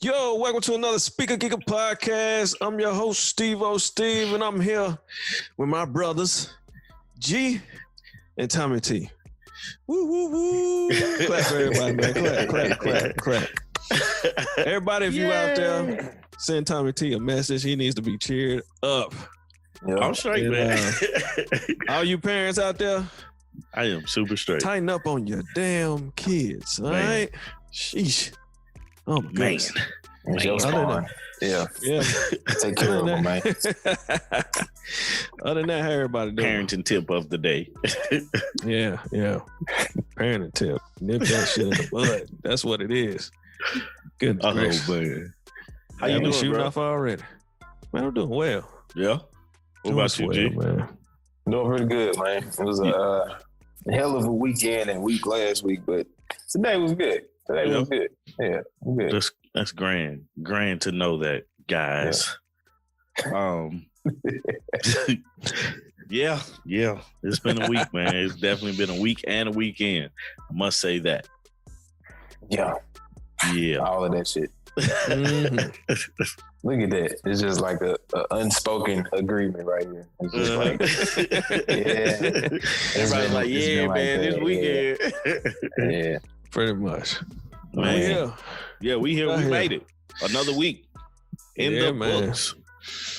Yo, welcome to another Speaker Kicker podcast. I'm your host, Steve-O Steve, and I'm here with my brothers, G and Tommy T. Woo, woo, woo. Clap for everybody, man. Clap. Everybody, if you out there, send Tommy T a message. He needs to be cheered up. Yep. I'm straight, man. All you parents out there, I am super straight. tighten up on your damn kids, all Man. right? Sheesh. Oh, my Man. goodness. It's your Other than spawn. Yeah. Yeah. Take care of them, man. Other than that, how everybody doing? Parenting tip of the day. Yeah. Parenting tip. Nip that shit in the bud. That's what it is. Good. Oh, man. How you doing, shooting bro? off already? Man, I'm doing well. Yeah? What about you, G? man? Doing pretty good, man. It was a hell of a weekend and week last week, but today was good. Today was good. Yeah, good. That's grand. Grand to know that, guys. Yeah. It's been a week, man. It's definitely been a week and a weekend. I must say that. Yeah, Yeah. all of that shit. Mhm. Look at that. It's just like a unspoken agreement right here. It's just like, yeah. Everybody's like, It's yeah, been like man, that, this weekend. Yeah. Pretty much. Man. Yeah, we here. Go We ahead. made it. Another week in Yeah, the man. books.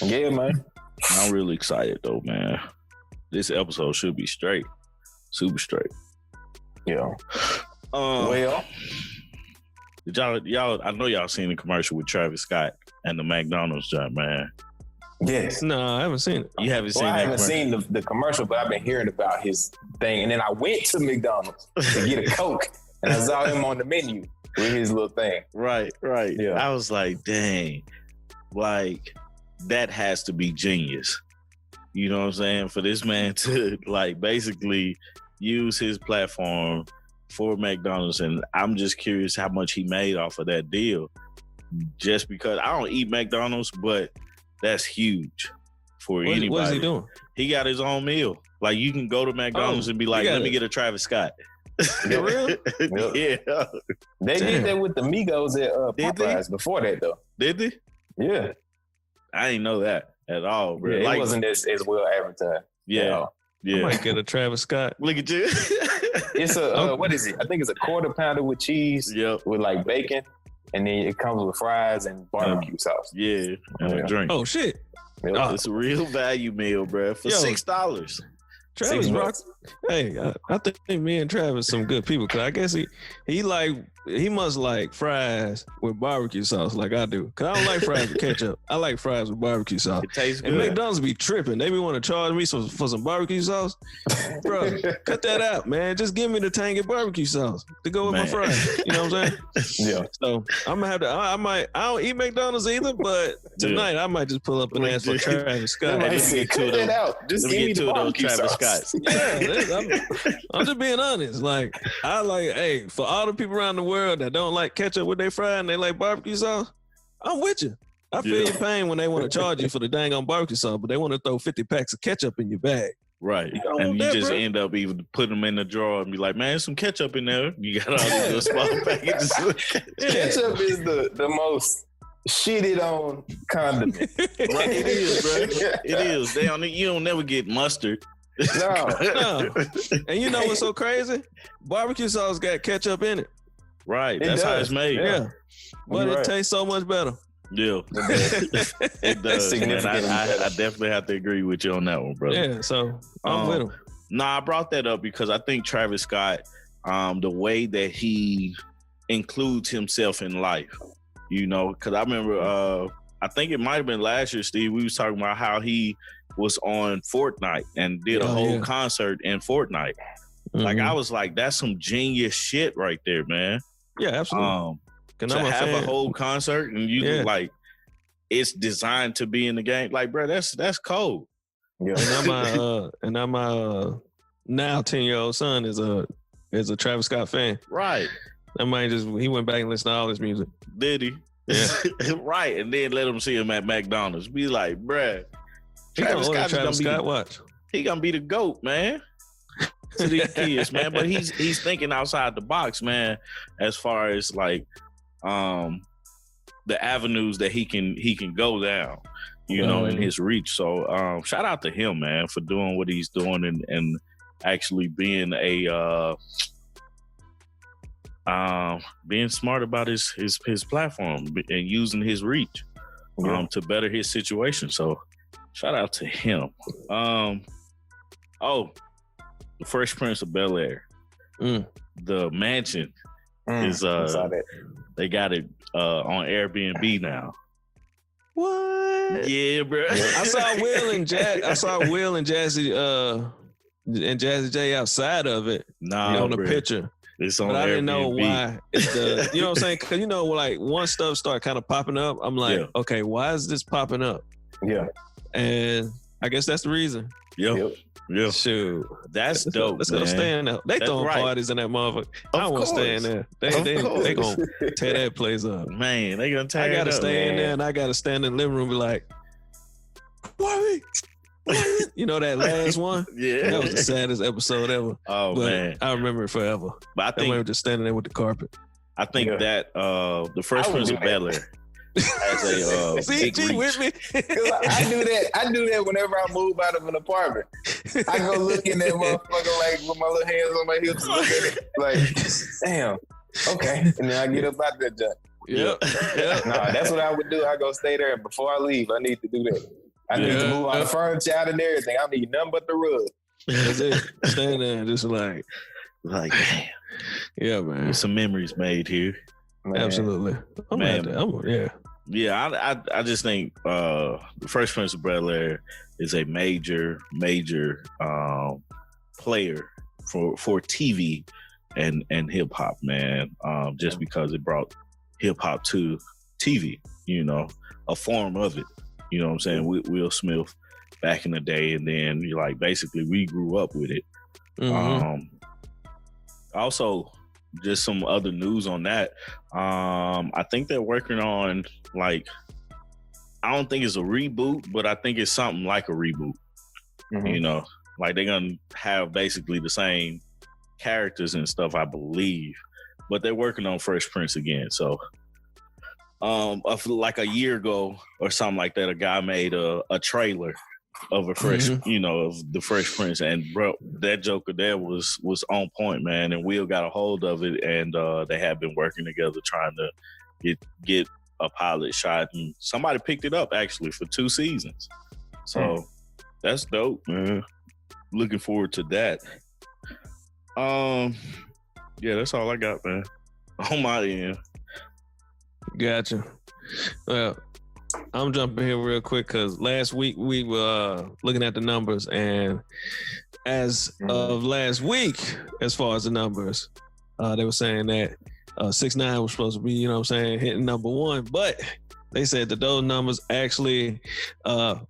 Yeah, man. I'm really excited though, man. This episode should be straight. Super straight. Yeah. Well, did y'all I know y'all seen the commercial with Travis Scott and the McDonald's job, man. Yes. No, I haven't seen it. You haven't seen Well, I that haven't commercial? seen the commercial, but I've been hearing about his thing. And then I went to McDonald's to get a Coke, and I saw him on the menu with his little thing. Right. Yeah. I was like, dang, like that has to be genius. You know what I'm saying? For this man to like basically use his platform for McDonald's, and I'm just curious how much he made off of that deal. Just because I don't eat McDonald's, but that's huge for anybody. What is he doing? He got his own meal. Like you can go to McDonald's and be like, got let me it. get a Travis Scott. For real? Yeah. They Damn. did that with the Migos at Did they? Popeyes before that, though. Did they? Yeah. I didn't know that at all, bro. Yeah, it Like, wasn't as well advertised. yeah. I Yeah. might get a Travis Scott. Look at you. It's a, what is it? I think it's a quarter pounder with cheese Yep. with like bacon. And then it comes with fries and barbecue sauce. Yeah. And a Yeah. drink. Oh, shit. Yep. Oh, It's a real value meal, bro. For Yo. $6. Travis $6. rock. Hey, I think me and Travis some good people. Cause I guess he must like fries with barbecue sauce like I do. Cause I don't like fries with ketchup. I like fries with barbecue sauce. It tastes And good. McDonald's be tripping. They be want to charge me for some barbecue sauce. Bro, cut that out, man. Just give me the tangy barbecue sauce to go with my Man. fries. You know what I'm saying? Yeah. So I'm gonna have to. I don't eat McDonald's either, but tonight I might just pull up and ask for Travis Scott. Hey, Like, let me get cut two of that those- out. Just let me give me get the two of those barbecue Travis sauce. Scotts. Yeah, I'm just being honest. Like I like, hey, for all the people around the world that don't like ketchup with their fry and they like barbecue sauce, I'm with you. I feel Yeah. your pain when they want to charge you for the dang on barbecue sauce, but they want to throw 50 packs of ketchup in your bag. Right. You don't And want you that, just bro. end up even putting them in the drawer and be like, man, there's some ketchup in there. You got all these little small packages. Yeah. Ketchup is the most shitted on condiment. Right, it is, bro. It is. You don't never get mustard. No. No. And you know what's so crazy? Barbecue sauce got ketchup in it. Right. It That's how does. it's made. Yeah. But You're it right. tastes so much better. Yeah. It does. Man. Significantly I better. definitely have to agree with you on that one, brother. Yeah, so I'm with him. I brought that up because I think Travis Scott, the way that he includes himself in life, you know, because I remember, I think it might have been last year, Steve, we was talking about how he was on Fortnite and did a Oh, whole yeah. concert in Fortnite. Like, Mhm. I was like, that's some genius shit right there, man. Yeah, absolutely. Cause To I'm a have a fan. whole concert and you Yeah. like, it's designed to be in the game. Like, bro, that's cold. Yeah. And I'm my now 10-year-old son is a Travis Scott fan. Right. That might he went back and listened to all his music. Did he? Yeah. Right. And then let him see him at McDonald's. Be like, bruh, He gonna Travis order Scott Travis Scott watch. he gonna be the GOAT, man. To these kids, man. But he's thinking outside the box, man, as far as like the avenues that he can go down, you know, in his reach. So shout out to him, man, for doing what he's doing and actually being being smart about his platform and using his reach to better his situation. So shout out to him. The Fresh Prince of Bel-Air. The mansion is they got it on Airbnb now. What? Yeah, bro. I saw Will and Jazzy and Jazzy J outside of it. On the picture. It's on but I Airbnb. didn't know why. You know what I'm saying? Because like once stuff start kind of popping up, I'm like, okay, why is this popping up? Yeah. And I guess that's the reason. Yep. Shoot, that's dope. Let's go stay in there. They throwing parties in that motherfucker. I want to stay in there. They gonna tear that place up. Man, they gonna tear it up. I gotta stay in there, and I gotta stand in the living room and be like, "What?" You know that last one? Yeah, that was the saddest episode ever. Oh but man, I remember it forever. But I think we were just standing there with the carpet. I think that the Fresh Prince of Bel-Air has a CG with me. I do that whenever I move out of an apartment. I go look in that motherfucker like with my little hands on my hips, look at it like, damn, okay, and then I get up out that junk. Yep. No, that's what I would do. I go stay there, and before I leave, I need to do that. I need to move all the furniture out and everything. I need nothing but the rug. That's it. Stand there and just like damn. Yeah, man. There's some memories made here. Man. Absolutely. Yeah, I just think the Fresh Prince of Bel-Air is a major player for TV and hip hop, man. Just because it brought hip hop to TV, you know, a form of it. You know what I'm saying? Will Smith back in the day, and then basically we grew up with it. Also, just some other news on that. I think they're working on I don't think it's a reboot, but I think it's something like a reboot. You know, they're gonna have basically the same characters and stuff, I believe, but they're working on Fresh Prince again. So, like a year ago or something like that, a guy made a trailer of a fresh, you know, of the Fresh Prince, and bro, that Joker there was on point, man. And Will got a hold of it, and they have been working together trying to get a pilot shot, and somebody picked it up actually for 2 seasons. So that's dope, man. Looking forward to that. Yeah, that's all I got, man. On my end. Gotcha. Well, I'm jumping here real quick because last week we were looking at the numbers, and as of last week, as far as the numbers, they were saying that 6ix9ine was supposed to be, you know what I'm saying, hitting number 1, but they said that those numbers actually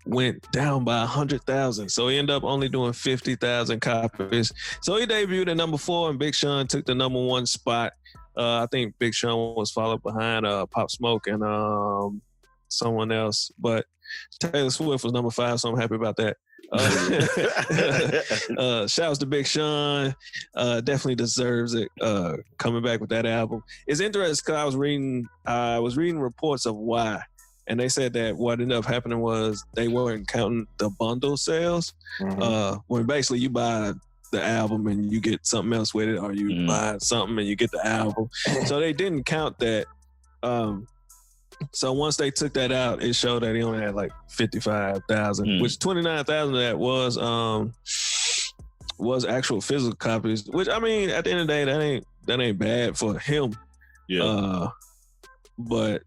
went down by 100,000. So he ended up only doing 50,000 copies. So he debuted at number 4, and Big Sean took the number 1 spot. I think Big Sean was followed behind Pop Smoke and someone else, but Taylor Swift was number 5, so I'm happy about that. Shouts to Big Sean. Definitely deserves it. Coming back with that album. It's interesting because I was reading reports of why, and they said that what ended up happening was they weren't counting the bundle sales. When basically you buy the album and you get something else with it, or you buy something and you get the album. So they didn't count that. So once they took that out, it showed that he only had like 55,000, which 29,000 of that was actual physical copies. Which, I mean, at the end of the day, that ain't bad for him. Yeah. But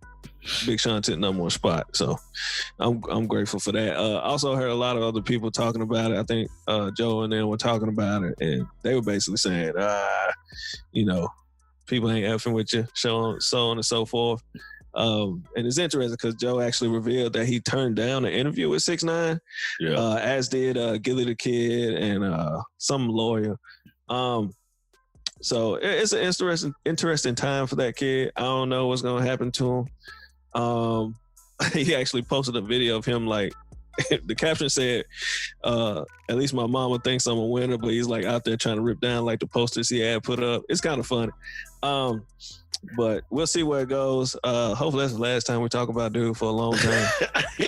Big Sean took number 1 spot, so I'm grateful for that. Also heard a lot of other people talking about it. I think Joe and them were talking about it, and they were basically saying, you know, people ain't effing with you, so on and so forth. And it's interesting because Joe actually revealed that he turned down an interview with 6ix9ine, as did Gilly the Kid and some lawyer. So it's an interesting time for that kid. I don't know what's gonna happen to him. He actually posted a video of him like the caption said, at least my mama thinks I'm a winner, but he's like out there trying to rip down like the posters he had put up. It's kind of funny. But we'll see where it goes. Hopefully that's the last time we talk about dude for a long time.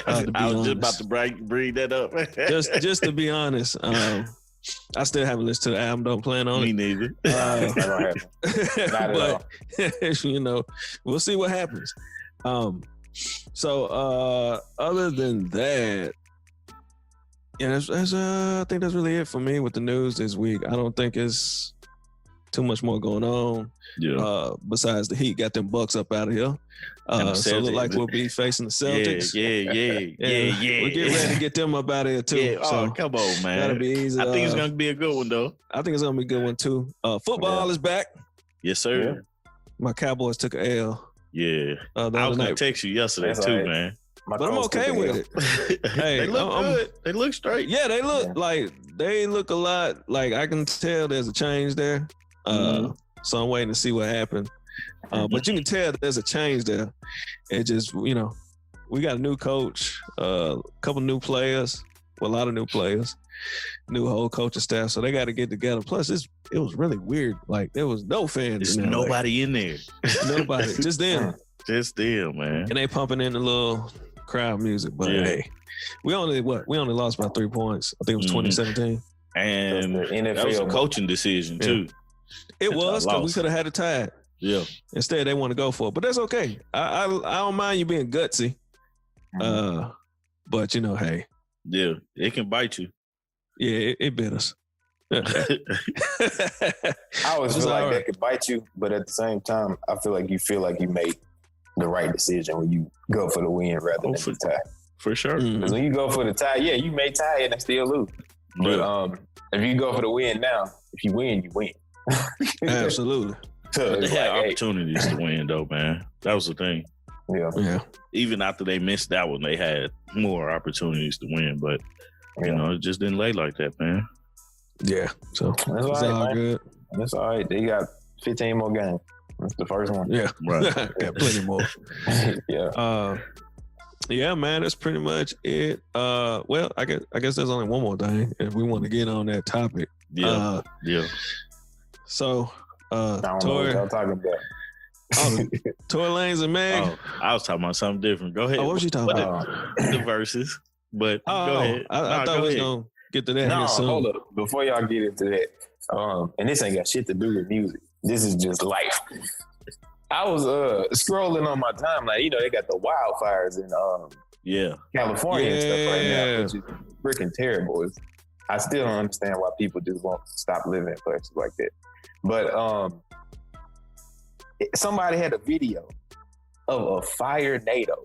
I was just about to bring that up. just to be honest, I still haven't listened to the album. Don't plan on Me it. neither. Not gonna happen. Not at all. But, you know, we'll see what happens. So other than that, yeah, I think that's really it for me with the news this week. I don't think it's too much more going on. Yeah. Besides the Heat got them Bucks up out of here. So it look like we'll be facing the Celtics. Yeah. We're getting ready to get them up out of here too. Yeah. So Oh, come on, man. that'll be easy. I think it's gonna be a good one though. I think it's gonna be a good one too. Football is back. Yes, sir. My Cowboys took a L. Yeah. The I was other gonna night. text you yesterday That's too, all right. man. My But I'm Colts okay took with a it. Hey, They look good. They look straight. Yeah, they look Yeah. like they look a lot like I can tell there's a change there. So I'm waiting to see what happened. But you can tell there's a change there. It just, you know, we got a new coach, a couple new players, well, a lot of new players, new whole coaching staff. So they got to get together. Plus, it was really weird. Like there was no fans. There's in LA. nobody in there. Nobody. Just them. Just them, man. And they pumping in the little crowd music. But Yeah. hey, we only lost by 3 points. I think it was 2017. And That's the NFL. that was a coaching decision too. It was because we lost. could have had it tied. Yeah. Instead, they want to go for it, but that's okay. I don't mind you being gutsy. But you know, hey, Yeah. It can bite you. yeah, it bit us. I always It's feel like all that right. could bite you, but at the same time, I feel like you made the right decision when you go for the win rather than the tie. For sure. Mhm. Because when you go for the tie, yeah, you may tie it and still lose. But if you go for the win now, if you win, you win. Absolutely. So But they it's had like, hey, opportunities to win though, man. That was the thing. yeah, Yeah. Even after they missed that one, they had more opportunities to win, but you Yeah. know, it just didn't lay like that, man. Yeah. So that's it's all right, all man. good. That's all right. They got 15 more games. That's the first one. Yeah. Right. Got plenty more. Yeah. Yeah, man, that's pretty much it. Well, I guess there's only one more thing if we want to get on that topic. Yeah. Yeah. So I don't know what Tory, y'all talking about. Tory Lanez and Meg. Oh, I was talking about something different. Go ahead. Oh, what was you talking What about? The verses. But Oh, go ahead. I thought we was gonna get to that No, here soon. hold up. Before y'all get into that, and this ain't got shit to do with music. This is just life. I was scrolling on my timeline. You know, they got the wildfires in Yeah. California and stuff right Yeah. now, which is freaking terrible. I still don't understand why people just won't stop living in places like that. But somebody had a video of a fire NATO,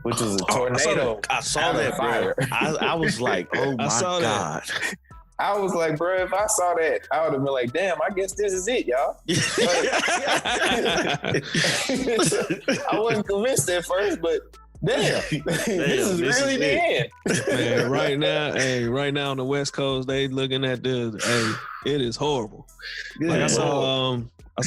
which is a tornado. I saw out of that, fire. bro. I was like, oh my saw that. God. I was like, bro, if I saw that, I would have been like, damn, I guess this is it, y'all. I wasn't convinced at first, but damn, this is really the end. Man, right now on the West Coast, they looking at this. Hey, it is horrible. Like I saw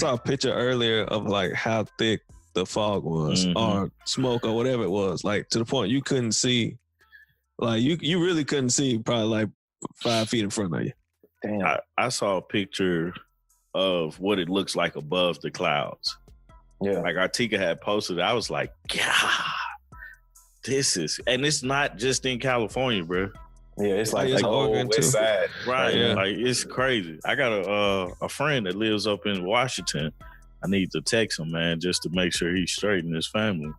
a picture earlier of like how thick the fog was, Mhm. or smoke, or whatever it was. Like to the point you couldn't see. Like you really couldn't see probably like 5 feet in front of you. Damn. I saw a picture of what it looks like above the clouds. Yeah. Like Artika had posted, I was like, God, this is, and it's not just in California, bro. Yeah, it's like It's the whole Oregon, west too. side. Right. Yeah. Like it's crazy. I got a friend that lives up in Washington. I need to text him, man, just to make sure he's straight in his family.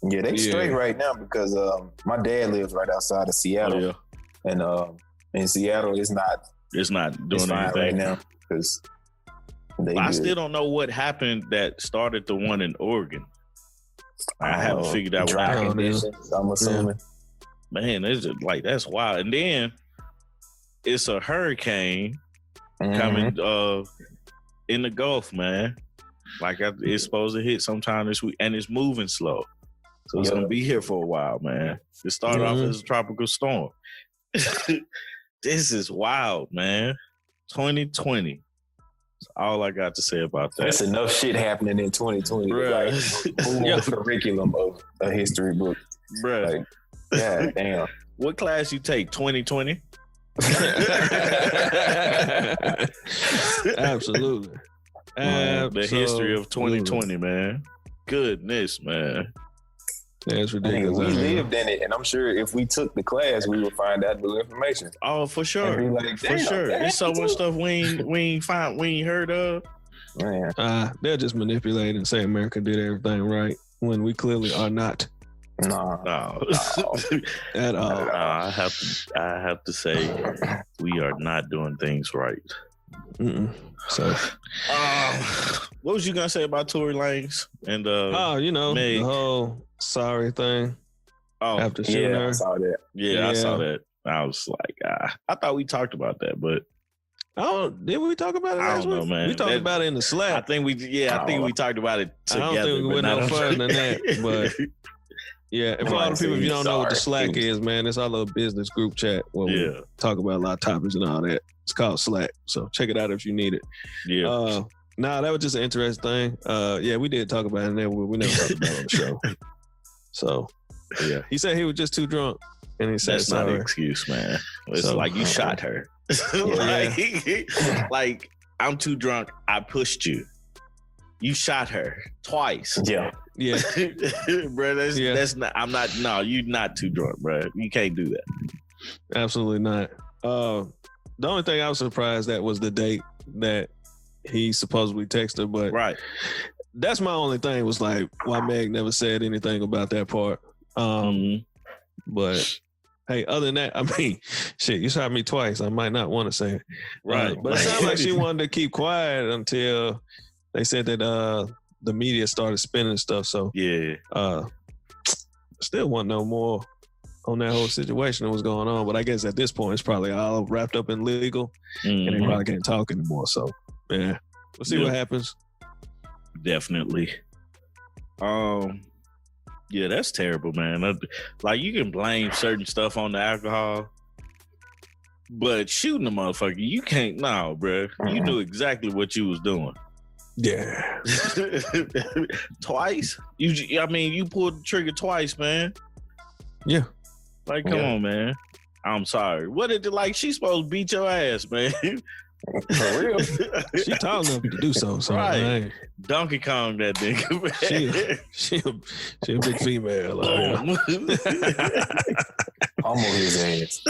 Yeah, they Yeah. straight right now because my dad lives right outside of Seattle. Yeah. And in Seattle, it's It's not doing fine anything right now because I still don't know what happened that started the one in Oregon. I haven't figured out what dry happened. conditions, I'm assuming. Man, it's just like that's wild. And then it's a hurricane Mhm. coming in the Gulf, man. Like it's supposed to hit sometime this week, and it's moving slow, so it's Yeah. gonna be here for a while, man. It started off as a tropical storm. This is wild, man. 2020. That's all I got to say about that. That's enough shit happening in 2020. Bruh. Like full Yeah. curriculum of a history book. Bruh. Like, yeah, damn. What class you take? 2020? Absolutely. The history of 2020, man. Goodness, man. That's I ridiculous. mean, we lived in it, and I'm sure if we took the class, we would find out new information. Oh, for sure. And be like, For damn, sure. that There's so happened much too. stuff we ain't heard of. Man, They'll just manipulate and say America did everything right when we clearly are not nah. No. at all. I have to say we are not doing things right. Mm-mm. So, What was you gonna say about Tory Lanez and Meg? the whole sorry thing after shooting Yeah, I her. saw that. Yeah, I saw that. I was like, I thought we talked about that, but Did we talk about it I last don't know, week? man. We talked about it in the I Slack. think we talked about it I together. don't think we went no further than that, but yeah, and for all the people, if you don't know what the Slack is, man, it's our little business group chat where we talk about a lot of topics and all that. It's called Slack, so check it out if you need it. Yeah. That was just an interesting thing. Yeah, we did talk about it, and then we never talked about it on the show. So, yeah, he said he was just too drunk, and he said That's not sorry. an excuse, man. It's So, like you shot her. like I'm too drunk. I pushed you. You shot her twice. Yeah. Yeah, bro. That's not. I'm not. No, you're not too drunk, bro. You can't do that. absolutely not. The only thing I was surprised at was the date that he supposedly texted, but Right. that's my only thing was like why Meg never said anything about that part. But hey, other than that, I mean, shit, you shot me twice. I might not want to say it. Right. But it sounded like she wanted to keep quiet until they said that the media started spinning stuff. So Yeah. still want to know more on that whole situation that was going on. But I guess at this point, it's probably all wrapped up in legal and they probably can't talk anymore. So, yeah, we'll see what happens. Definitely. Yeah, that's terrible, man. Like you can blame certain stuff on the alcohol, but shooting a motherfucker, you can't. No, bro. You knew exactly what you was doing. Yeah. Twice. You pulled the trigger twice, man. Yeah. Like, come on, man. I'm sorry. What did it like? She's supposed to beat your ass, man. For real. She tall enough to do so. So Right. hey, Donkey Kong that nigga, man. she a big female. Almost his ass.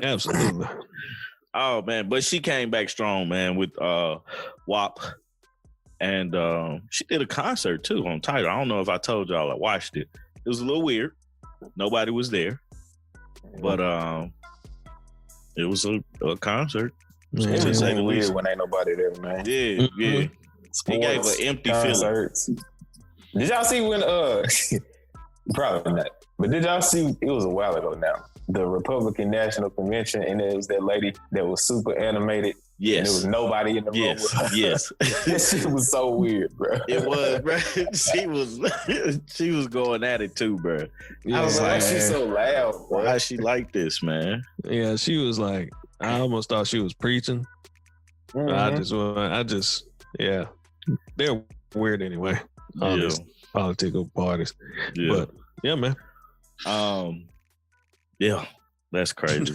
Absolutely. Oh man, but she came back strong, man, with WAP. And she did a concert too on Tidal. I don't know if I told y'all I watched it. It was a little weird. Nobody was there. But it was a concert. Man, To say It's the weird least. when ain't nobody there, man. Yeah, yeah. He gave an Sports, empty feeling. concerts. Did y'all see when probably not, but did y'all see it was a while ago now, the Republican National Convention, and it was that lady that was super animated and there Yes. was nobody in the room with her. Yes. That shit was so weird, bro. It was, bro. She was going at it too, bro. Yeah, I was Why like, she's so loud, bro? why is she like this, man? yeah, she was like, I almost thought she was preaching. Mhm. I just, yeah, they're weird anyway. All Yeah. these political parties, Yeah. but yeah, man. Yeah, that's crazy.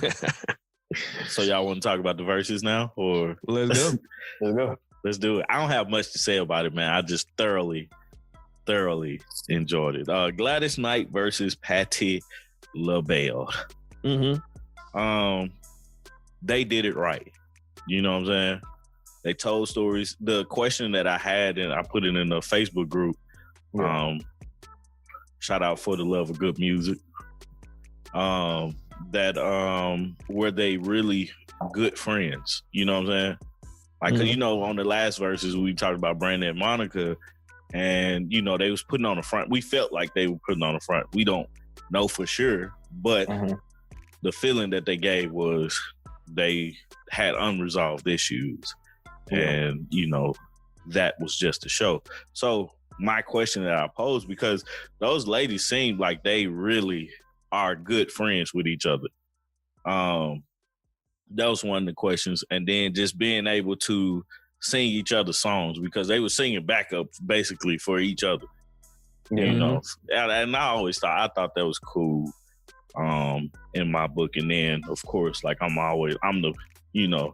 So y'all want to talk about the verses now, or Let's go. Let's go. let's do it? I don't have much to say about it, man. I just thoroughly enjoyed it. Gladys Knight versus Patti LaBelle. Mm-hmm. They did it right. You know what I'm saying? They told stories. The question that I had, and I put it in the Facebook group. Shout out For the Love of Good Music. That were they really good friends? You know what I'm saying? Like, 'cause, you know, on the last verses we talked about Brandon and Monica, and you know they was putting on the front. We felt like they were putting on the front. We don't know for sure, but the feeling that they gave was they had unresolved issues, and you know that was just a show. So my question that I posed, because those ladies seemed like they really are good friends with each other. That was one of the questions. And then just being able to sing each other's songs, because they were singing backup basically for each other. You know, and I always thought that was cool. in my book. And then of course, like I'm the,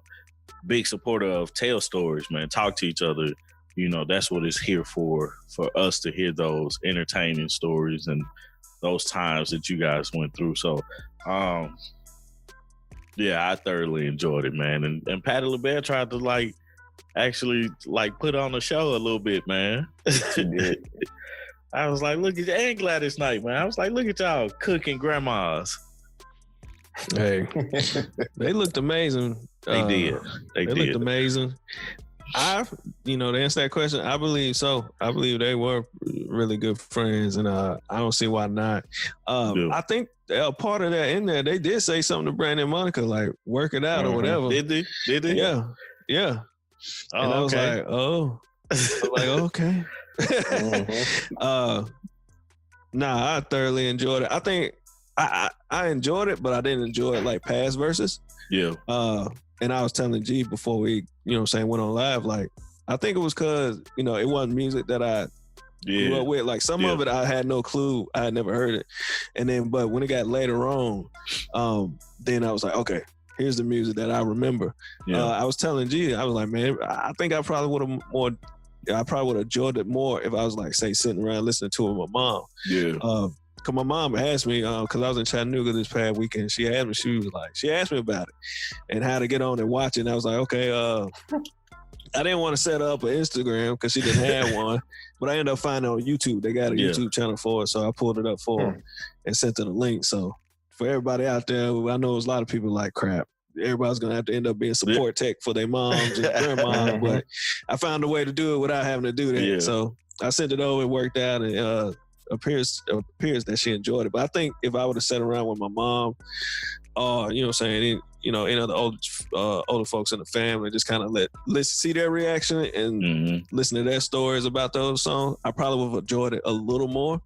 big supporter of tell stories, man. Talk to each other. That's what it's here for us to hear those entertaining stories and those times that you guys went through. So, yeah, I thoroughly enjoyed it, man. And Patti LaBelle tried to actually put on the show a little bit, man. She did. I was like, look at you, and Gladys Knight, man. I was like, look at y'all cooking grandmas. Hey, they looked amazing. They did. They looked amazing. To answer that question, I believe so. I believe they were really good friends, and I don't see why not. I think a part of that in there, they did say something to Brandy and Monica, like work it out or whatever. Did they? Yeah. Oh, and I was okay. like, oh, okay. I thoroughly enjoyed it. I think I enjoyed it, but I didn't enjoy it like past verses. Yeah. And I was telling G before we, went on live, like, I think it was because, it wasn't music that I grew up with. Like some of it, I had no clue. I had never heard it. And then, but when it got later on, then I was like, okay, here's the music that I remember. Yeah. I was telling G, I was like, man, I think I probably would have enjoyed it more if I was like, say, sitting around listening to it with my mom. Yeah. Cause my mom asked me, cause I was in Chattanooga this past weekend. She asked me about it and how to get on and watch it. And I was like, okay, I didn't want to set up an Instagram because she didn't have one, but I ended up finding it on YouTube. They got a YouTube channel for it, so I pulled it up for her and sent her the link. So for everybody out there, I know there's a lot of people like crap. Everybody's gonna have to end up being support tech for their moms and grandmas, but I found a way to do it without having to do that. Yeah. So I sent it over, it worked out, and appears that she enjoyed it. But I think if I would have sat around with my mom, any other older folks in the family, just kind of let's see their reaction and listen to their stories about those songs, I probably would have enjoyed it a little more.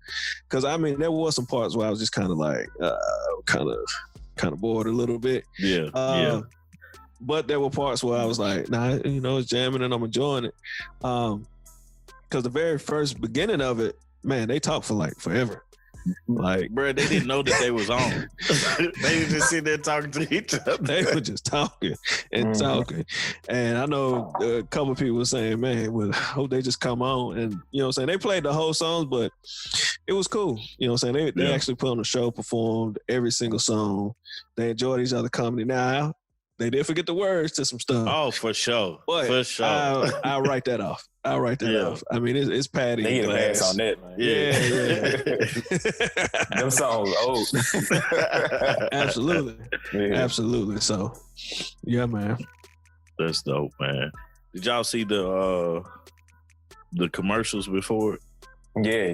Because I mean, there were some parts where I was just kind of like, kind of bored a little bit. Yeah. But there were parts where I was like, nah, it's jamming and I'm enjoying it. Because the very first beginning of it, man, they talk for like forever. Like, bro, they didn't know that they was on. They was just sitting there talking to each other. They were just talking and talking. And I know a couple of people were saying, man, well, I hope they just come on. And, they played the whole songs, but it was cool. They actually put on the show, performed every single song. They enjoyed each other company. Now, they did forget the words to some stuff. Oh, for sure. But for sure. I'll write that off. Off. I mean, it's Patti. They get a pass on that, man. Yeah. Them songs old. Absolutely. Yeah. Absolutely. So, yeah, man. That's dope, man. Did y'all see the commercials before? Yeah.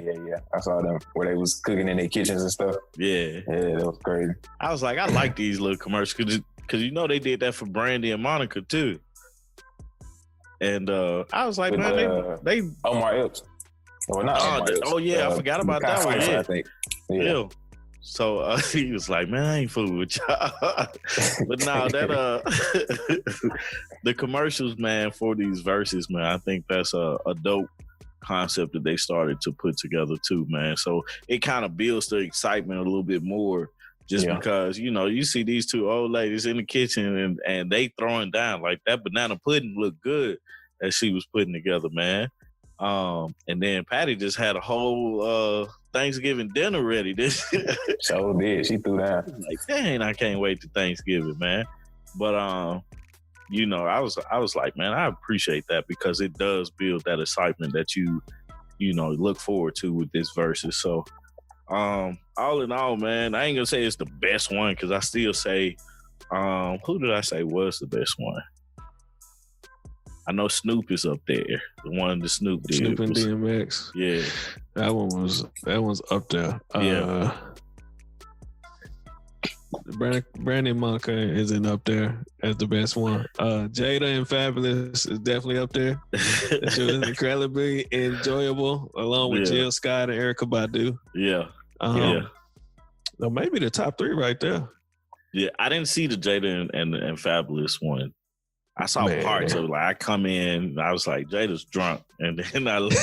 I saw them where they was cooking in their kitchens and stuff. Yeah. Yeah, that was crazy. I was like, I like these little commercials because they did that for Brandy and Monica too. And I was like, with, man, they Omar Epps. Well, not Omar Epps. Oh yeah, I forgot about that one. Yeah. I think. Yeah. So he was like, man, I ain't fooling with y'all. But now that the commercials, man, for these verses, man, I think that's a dope concept that they started to put together too, man. So it kind of builds the excitement a little bit more. Just because, you see these two old ladies in the kitchen and they throwing down like that banana pudding looked good that she was putting together, man. And then Patti just had a whole Thanksgiving dinner ready. So did. She threw down. Like, dang, I can't wait to Thanksgiving, man. But I was like, man, I appreciate that because it does build that excitement that you look forward to with this verses. So all in all, man, I ain't gonna say it's the best one because I still say, who did I say was the best one? I know Snoop is up there. The one that Snoop did. Snoop and DMX. Yeah. That one's up there. Yeah. Brandy and Monica isn't up there as the best one. Jada and Fabulous is definitely up there. She was incredibly enjoyable, along with Jill Scott and Erykah Badu. Yeah. Well, maybe the top three right there. Yeah, I didn't see the Jada and Fabulous one. I saw parts of it. Like, I come in, I was like, Jada's drunk. And then I left.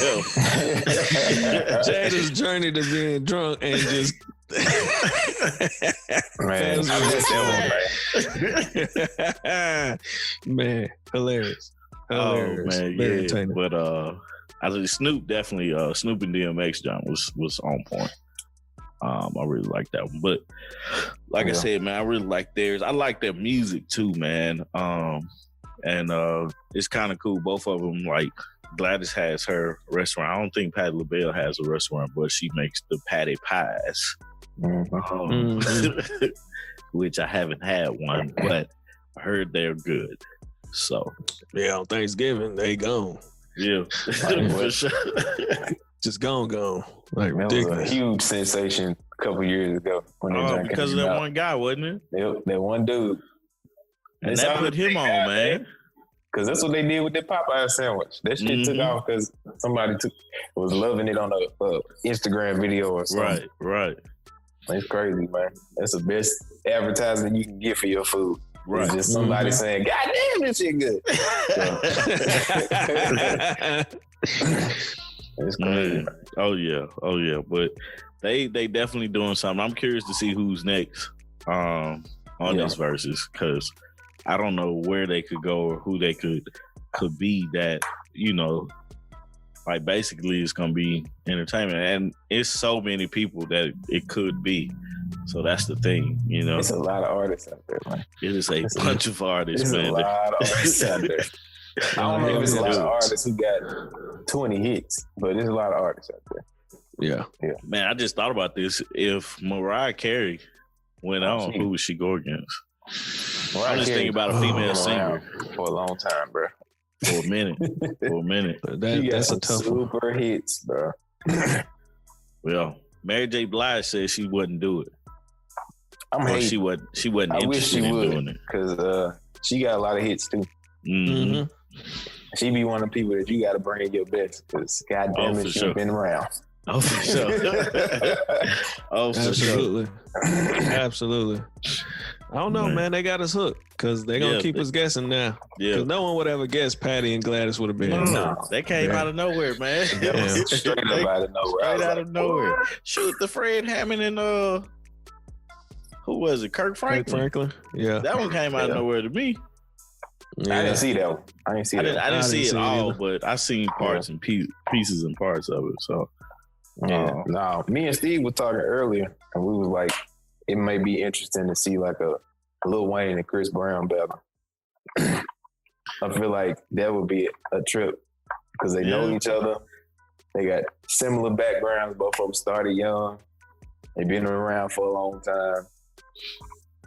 Jada's journey to being drunk and just Man, I missed that Man, hilarious. Oh Hilarious. man, Very yeah. entertaining. But I think Snoop definitely Snoop and DMX John was on point. I really like that one. But like I said, man, I really like theirs. I like their music too, man. And it's kind of cool. Both of them, like Gladys has her restaurant. I don't think Patti LaBelle has a restaurant, but she makes the Patti Pies, which I haven't had one, but I heard they're good. So Yeah, on Thanksgiving, they gone. yeah, for sure. Just gone. Like That was a ridiculous. huge sensation a couple years ago when they Because of that one guy, wasn't it? Yep, that one dude. And that put him on, man. Because that's what they did with the Popeye sandwich. That shit took off because somebody was loving it on a Instagram video or something. Right. It's crazy, man. That's the best advertising you can get for your food. Right. It's just somebody saying, "God damn, this shit good." It's crazy. Man. Oh yeah. But they definitely doing something. I'm curious to see who's next on this versus, because I don't know where they could go or who they could be that, you know, like basically it's gonna be entertainment, and it's so many people that it could be. So that's the thing, you know. It's a lot of artists out there, man. It is a bunch of artists, man. There's a lot of artists out there. I don't know if it's a lot of artists who got 20 hits, but there's a lot of artists out there. Yeah. Man, I just thought about this. If Mariah Carey went on, who would she go against? I'm just thinking about a female singer for a long time, bro. For a minute. That's a tough one. Super hits, bro. Well, Mary J. Blige said she wouldn't do it. She wasn't I wish interested she in would, doing it. because she got a lot of hits too. Mm-hmm. She be one of the people that you got to bring your best, because goddamn it, she's been around. Oh, for sure. Oh, for Absolutely. sure. Absolutely. I don't know, man. They got us hooked because they're going to keep us guessing now. Yeah. Because no one would ever guess Patty and Gladys would have been. No, they came out of nowhere, man. Straight up out of nowhere. Straight out of nowhere. Shoot, the Fred Hammond and who was it? Kirk Franklin. Yeah. That one came out of nowhere to me. Yeah. I didn't see that one. I didn't see it all, either. but I seen parts and pieces and parts of it. So no, me and Steve were talking earlier, and we was like, it may be interesting to see like a Lil Wayne and Chris Brown battle. I feel like that would be a trip because they know each other. They got similar backgrounds. Both of them started young. They've been around for a long time.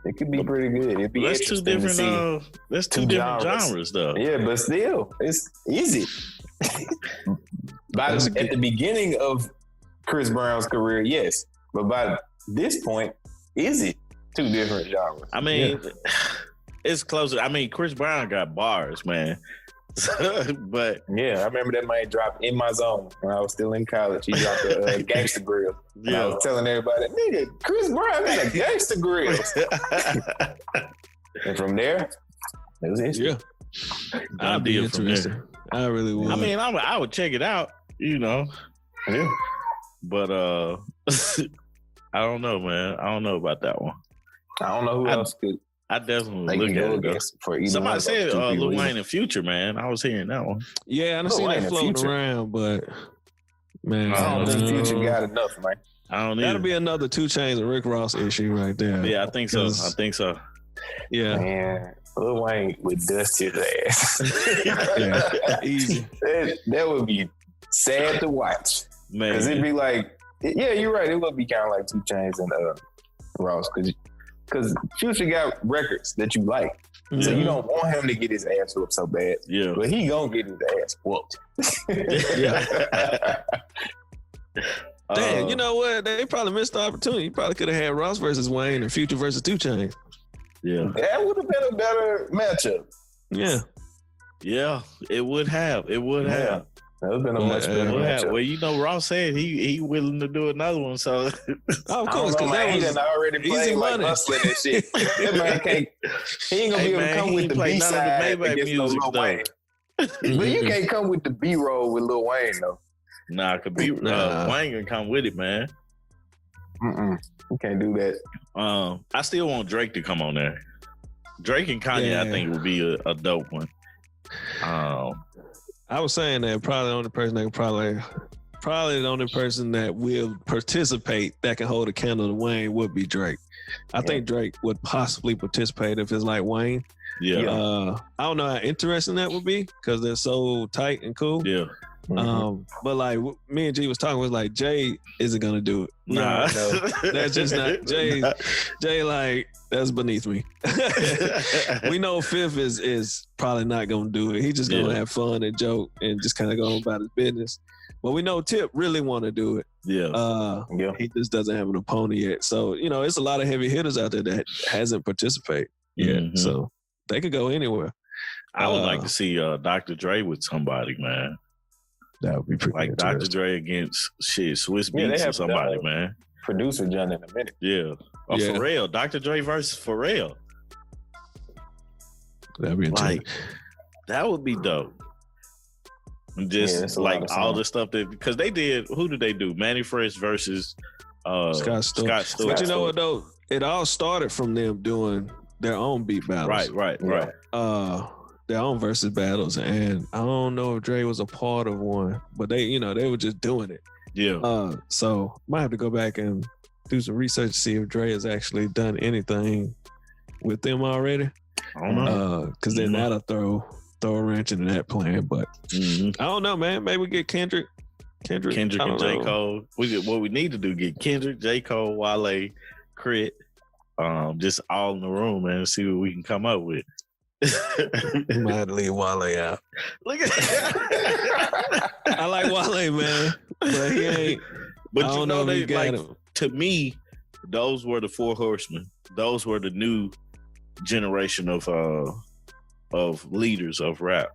It could be pretty good. It'd be interesting to see. That's two different genres, though. Yeah, but still, it's easy. At the beginning of Chris Brown's career, yes, but by this point, easy. Two different genres. I mean, it's closer. I mean, Chris Brown got bars, man. But yeah, I remember that man dropped In My Zone when I was still in college. He dropped a Gangsta Grill. And I was telling everybody, nigga, Chris Brown got a Gangsta Grill. And from there, it was interesting. Yeah. I'd be interested. I really would. I mean, I would check it out, you know. Yeah. But I don't know, man. I don't know about that one. I don't know who else could. I definitely look at it. For either somebody said Lil Wayne either. and Future, man. I was hearing that one. Yeah, I seen that floating around, but man, I don't think Future got enough, man. I don't. That'll be another 2 Chainz and Rick Ross issue right there. Yeah, I think so. Yeah, man. Lil Wayne would dust his ass. Yeah, easy. That would be sad to watch. Man, because it'd be like, yeah, you're right. It would be kind of like 2 Chainz and Ross, because Future got records that you like, so you don't want him to get his ass whooped so bad. Yeah, but he gonna get his ass whooped. Yeah. Damn, you know what? They probably missed the opportunity. You probably could have had Ross versus Wayne and Future versus 2 Chainz. Yeah, that would have been a better matchup. Yeah, it would have. It would have. That would have been a much better matchup. Well, you know, Ross said he willing to do another one, so of course, because that he done already played like hustling and shit. That man can't. He ain't gonna be able to come with the B side against Lil Wayne. But you can't come with the B roll with Lil Wayne though. Nah, could be Wayne can come with it, man. You can't do that. I still want Drake to come on there. Drake and Kanye, I think, would be a dope one. I was saying that probably the only person that could probably the only person that will participate that can hold a candle to Wayne would be Drake. I think Drake would possibly participate if it's like Wayne. Yeah. I don't know how interesting that would be because they're so tight and cool. Yeah. But like me and G was talking, was like Jay isn't gonna do it. Nah. No, that's just not Jay. Jay, like that's beneath me. We know Fifth is probably not gonna do it. He's just gonna have fun and joke and just kind of go about his business. But we know Tip really want to do it. Yeah. He just doesn't have an opponent yet. So it's a lot of heavy hitters out there that hasn't participated yet. Mm-hmm. So they could go anywhere. I would like to see Dr. Dre with somebody, man. That would be pretty like Dr. Dre against Swiss Beats or somebody, man. Producer John in a minute. Yeah. Or Pharrell. Dr. Dre versus Pharrell. That'd be like that would be dope. Just like all the stuff that because they did. Who did they do? Manny Fresh versus Scott Storch. But you know what though? It all started from them doing their own beat battles. Right. Their own versus battles, and I don't know if Dre was a part of one, but they were just doing it. Yeah. So might have to go back and do some research to see if Dre has actually done anything with them already. I don't know. Because then that'll throw a wrench into that plan. But I don't know, man. Maybe we get Kendrick and J. Cole. What we need to do, get Kendrick, J. Cole, Wale, Crit, just all in the room, man, and see what we can come up with. You might have to leave Wale out. Look at that. I like Wale, man, but he ain't. But you know, they like to me, those were the Four Horsemen. Those were the new generation of leaders of rap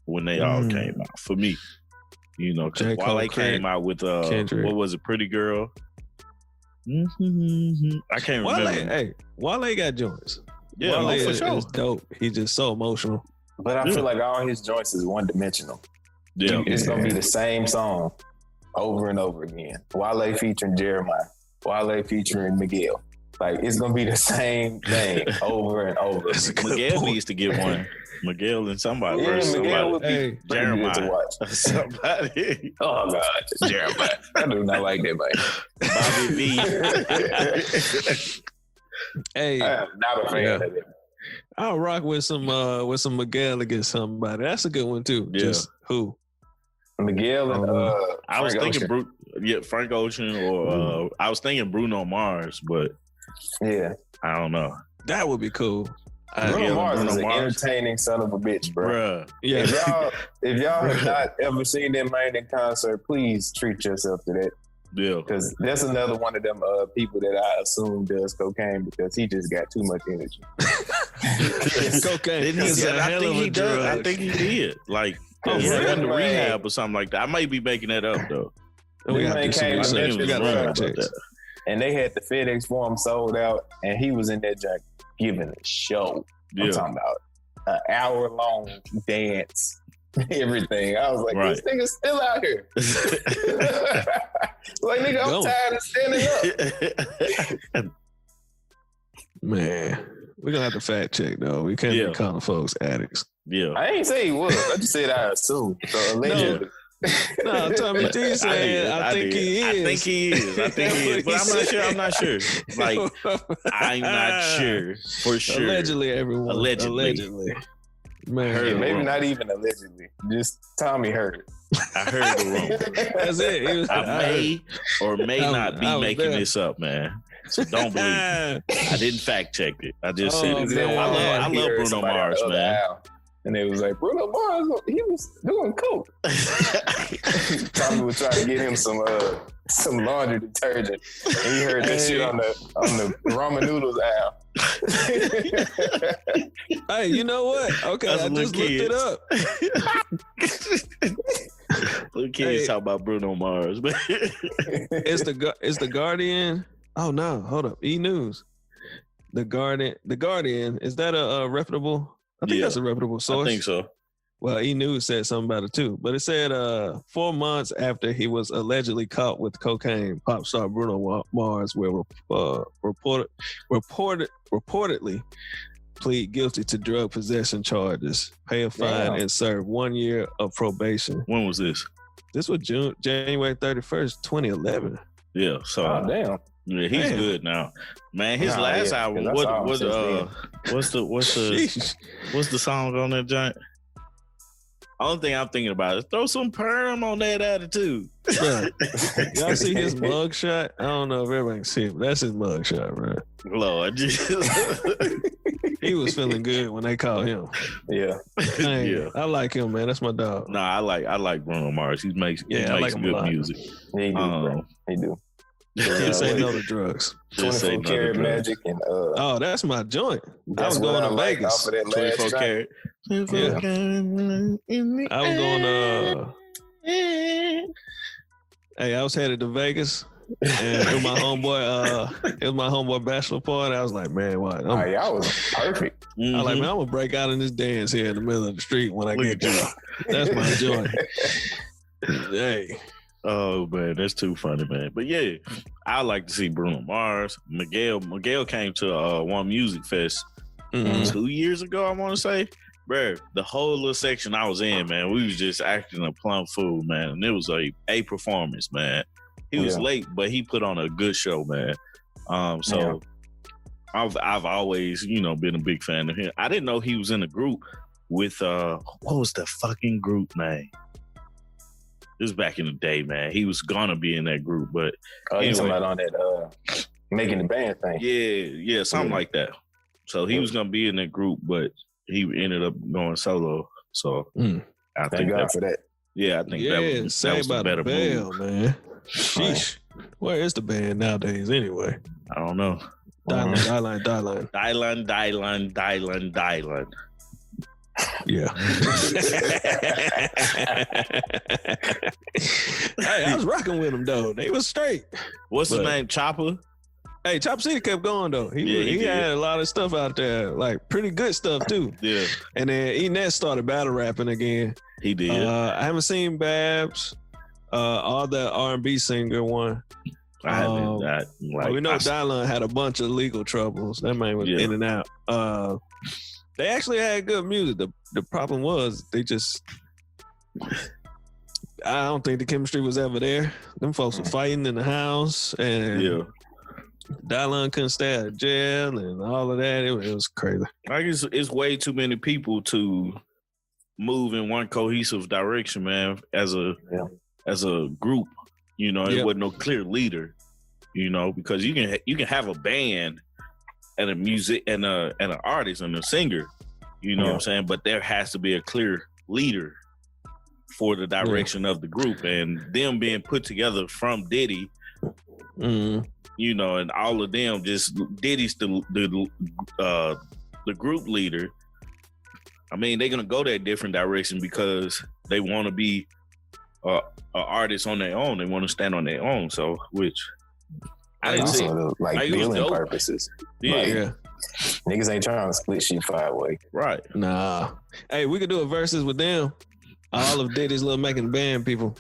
when they all came out. For me, because Wale came out with what was it, Pretty Girl. I can't remember. Wale got joints. Yeah, Wale for sure. Is dope. He's just so emotional. But I feel like all his joints is one dimensional. Yeah, it's gonna be the same song over and over again. Wale featuring Jeremiah. Wale featuring Miguel. Like it's gonna be the same thing over and over. Miguel needs to get one. Miguel and somebody. Yeah, Miguel would be Jeremiah to watch. Somebody. Oh God, Jeremiah. I do not like that, man. Bobby V. Hey, I am not a fan of it. I'll rock with some Miguel against somebody. That's a good one too. Yeah. Just who? Miguel and I was thinking Frank Ocean or I was thinking Bruno Mars, but yeah, I don't know. That would be cool. Bruno Mars is an entertaining son of a bitch, bro. Yeah. If y'all have not ever seen them man in concert, please treat yourself to that. Yeah, because that's another one of them people that I assume does cocaine because he just got too much energy. Cocaine. I think he did. Like, he went to rehab or something like that. I might be making that up though. And they had the FedEx form sold out, and he was in that joint giving a show. I'm talking about an hour-long dance. Everything. I was like, this nigga's still out here. Like, nigga, I'm tired of standing up. Man, we're gonna have to fact check though. We can't be calling folks addicts. Yeah. I ain't say he was. I just said I assume. So allegedly. No, Tommy T said I think he is. I think he is. But I'm not sure. Like, I'm not sure for sure. Allegedly, everyone. Allegedly. Man, maybe not even allegedly. Just Tommy heard it. I heard the rumor. That's it. I may or may not be making this up, man. So don't believe me. I didn't fact check it. I just said it. I love Bruno Mars, man. And they was like, Bruno Mars, he was doing coke. Tommy was trying to get him some laundry detergent, and he heard that shit on the ramen noodles aisle. Hey, you know what? Okay, I just looked it up. Little kids talk about Bruno Mars, but it's the Guardian. Oh no, hold up. E-News. The Guardian. Is that a reputable? I think that's a reputable source. I think so. Well, E! News said something about it too, but it said 4 months after he was allegedly caught with cocaine, pop star Bruno Mars will reportedly plead guilty to drug possession charges, pay a fine, and serve 1 year of probation. When was this? This was January 31st, 2011. Yeah, so damn. Yeah, he's good now, man. His last album, what's the song on that joint? Only thing I'm thinking about is throw some perm on that attitude. Yeah. Y'all see his mug shot? I don't know if everybody can see it, but that's his mug shot, bro. Lord, he was feeling good when they called him. Yeah. Yeah. I like him, man. That's my dog. Nah, I like Bruno Mars. He makes good music. Yeah, he do, bro. He do. Can't say no to drugs. 24 Karat Magic and oh, that's my joint. I was going to Vegas. 24 Karat. Yeah. I was going hey, I was headed to Vegas. And it was my homeboy bachelor party. I was like, man, what? Y'all was perfect. I was like, man, I'm gonna break out in this dance here in the middle of the street when I get there. That's my joint. Hey. Oh man, that's too funny, man. But yeah, I like to see Bruno Mars. Miguel came to One Music Fest 2 years ago, I want to say. Bro, the whole little section I was in, man, we was just acting a plumb fool, man. And it was a performance, man. He was late, but he put on a good show, man. I've always, been a big fan of him. I didn't know he was in a group with what was the fucking group name? This was back in the day, man. He was gonna be in that group, but anyway. Talking about on that making the band thing. Yeah, something like that. So he was gonna be in that group, but he ended up going solo. So I think God for that. Yeah, I think that was the better move, man. Sheesh. Where is the band nowadays anyway? I don't know. Dylan. Yeah. Hey, I was rocking with them though. They was straight. What's his name? Chopper? Hey, Chopper City kept going though. He had a lot of stuff out there, like pretty good stuff too. Yeah. And then Enet started battle rapping again. He did. I haven't seen Babs. All the R&B singer one. I haven't. We know Dylan had a bunch of legal troubles. That man was in and out. They actually had good music. The problem was they just, I don't think the chemistry was ever there. Them folks were fighting in the house, and Dylan couldn't stay out of jail and all of that. It was crazy. I guess it's way too many people to move in one cohesive direction, man. As a group, it wasn't no clear leader, because you can have a band and a music and an artist and a singer, what I'm saying? But there has to be a clear leader for the direction of the group, and them being put together from Diddy, and all of them, just Diddy's the group leader. I mean, they're gonna go that different direction because they want to be an artist on their own. They want to stand on their own. So, which I didn't see, like billing purposes. Yeah. Niggas ain't trying to split shit 5-way. Right. Nah. Hey, we could do a versus with them. All of Diddy's little making band people.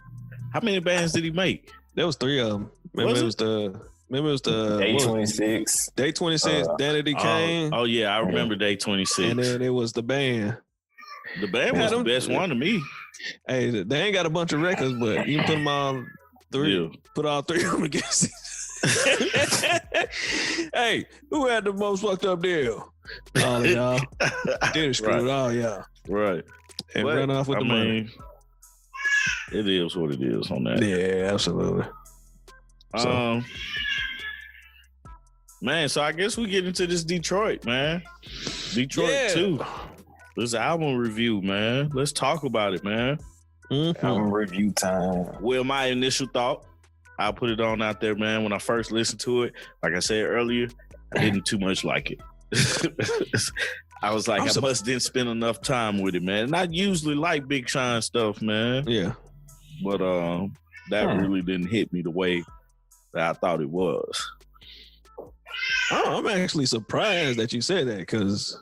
How many bands did he make? There was 3 of them. Remember it was the Day 26. Day 26, Danity Kane. Oh yeah, I remember Day 26. And then it was the band. The band was the best one to me. Hey, they ain't got a bunch of records, but you can put them all 3. Yeah. Put all 3 of them against Hey, who had the most fucked up deal? All of y'all. Diddy screwed all y'all. Right. And run off with the money. It is what it is on that. Yeah, absolutely. Man, so I guess we get into this Detroit, man. Detroit 2. This album review, man. Let's talk about it, man. Album review time. Well, my initial thought, I'll put it on out there, man. When I first listened to it, like I said earlier, I didn't too much like it. I was like, I must didn't spend enough time with it, man. And I usually like Big Sean stuff, man. Yeah. But that really didn't hit me the way that I thought it was. Oh, I'm actually surprised that you said that because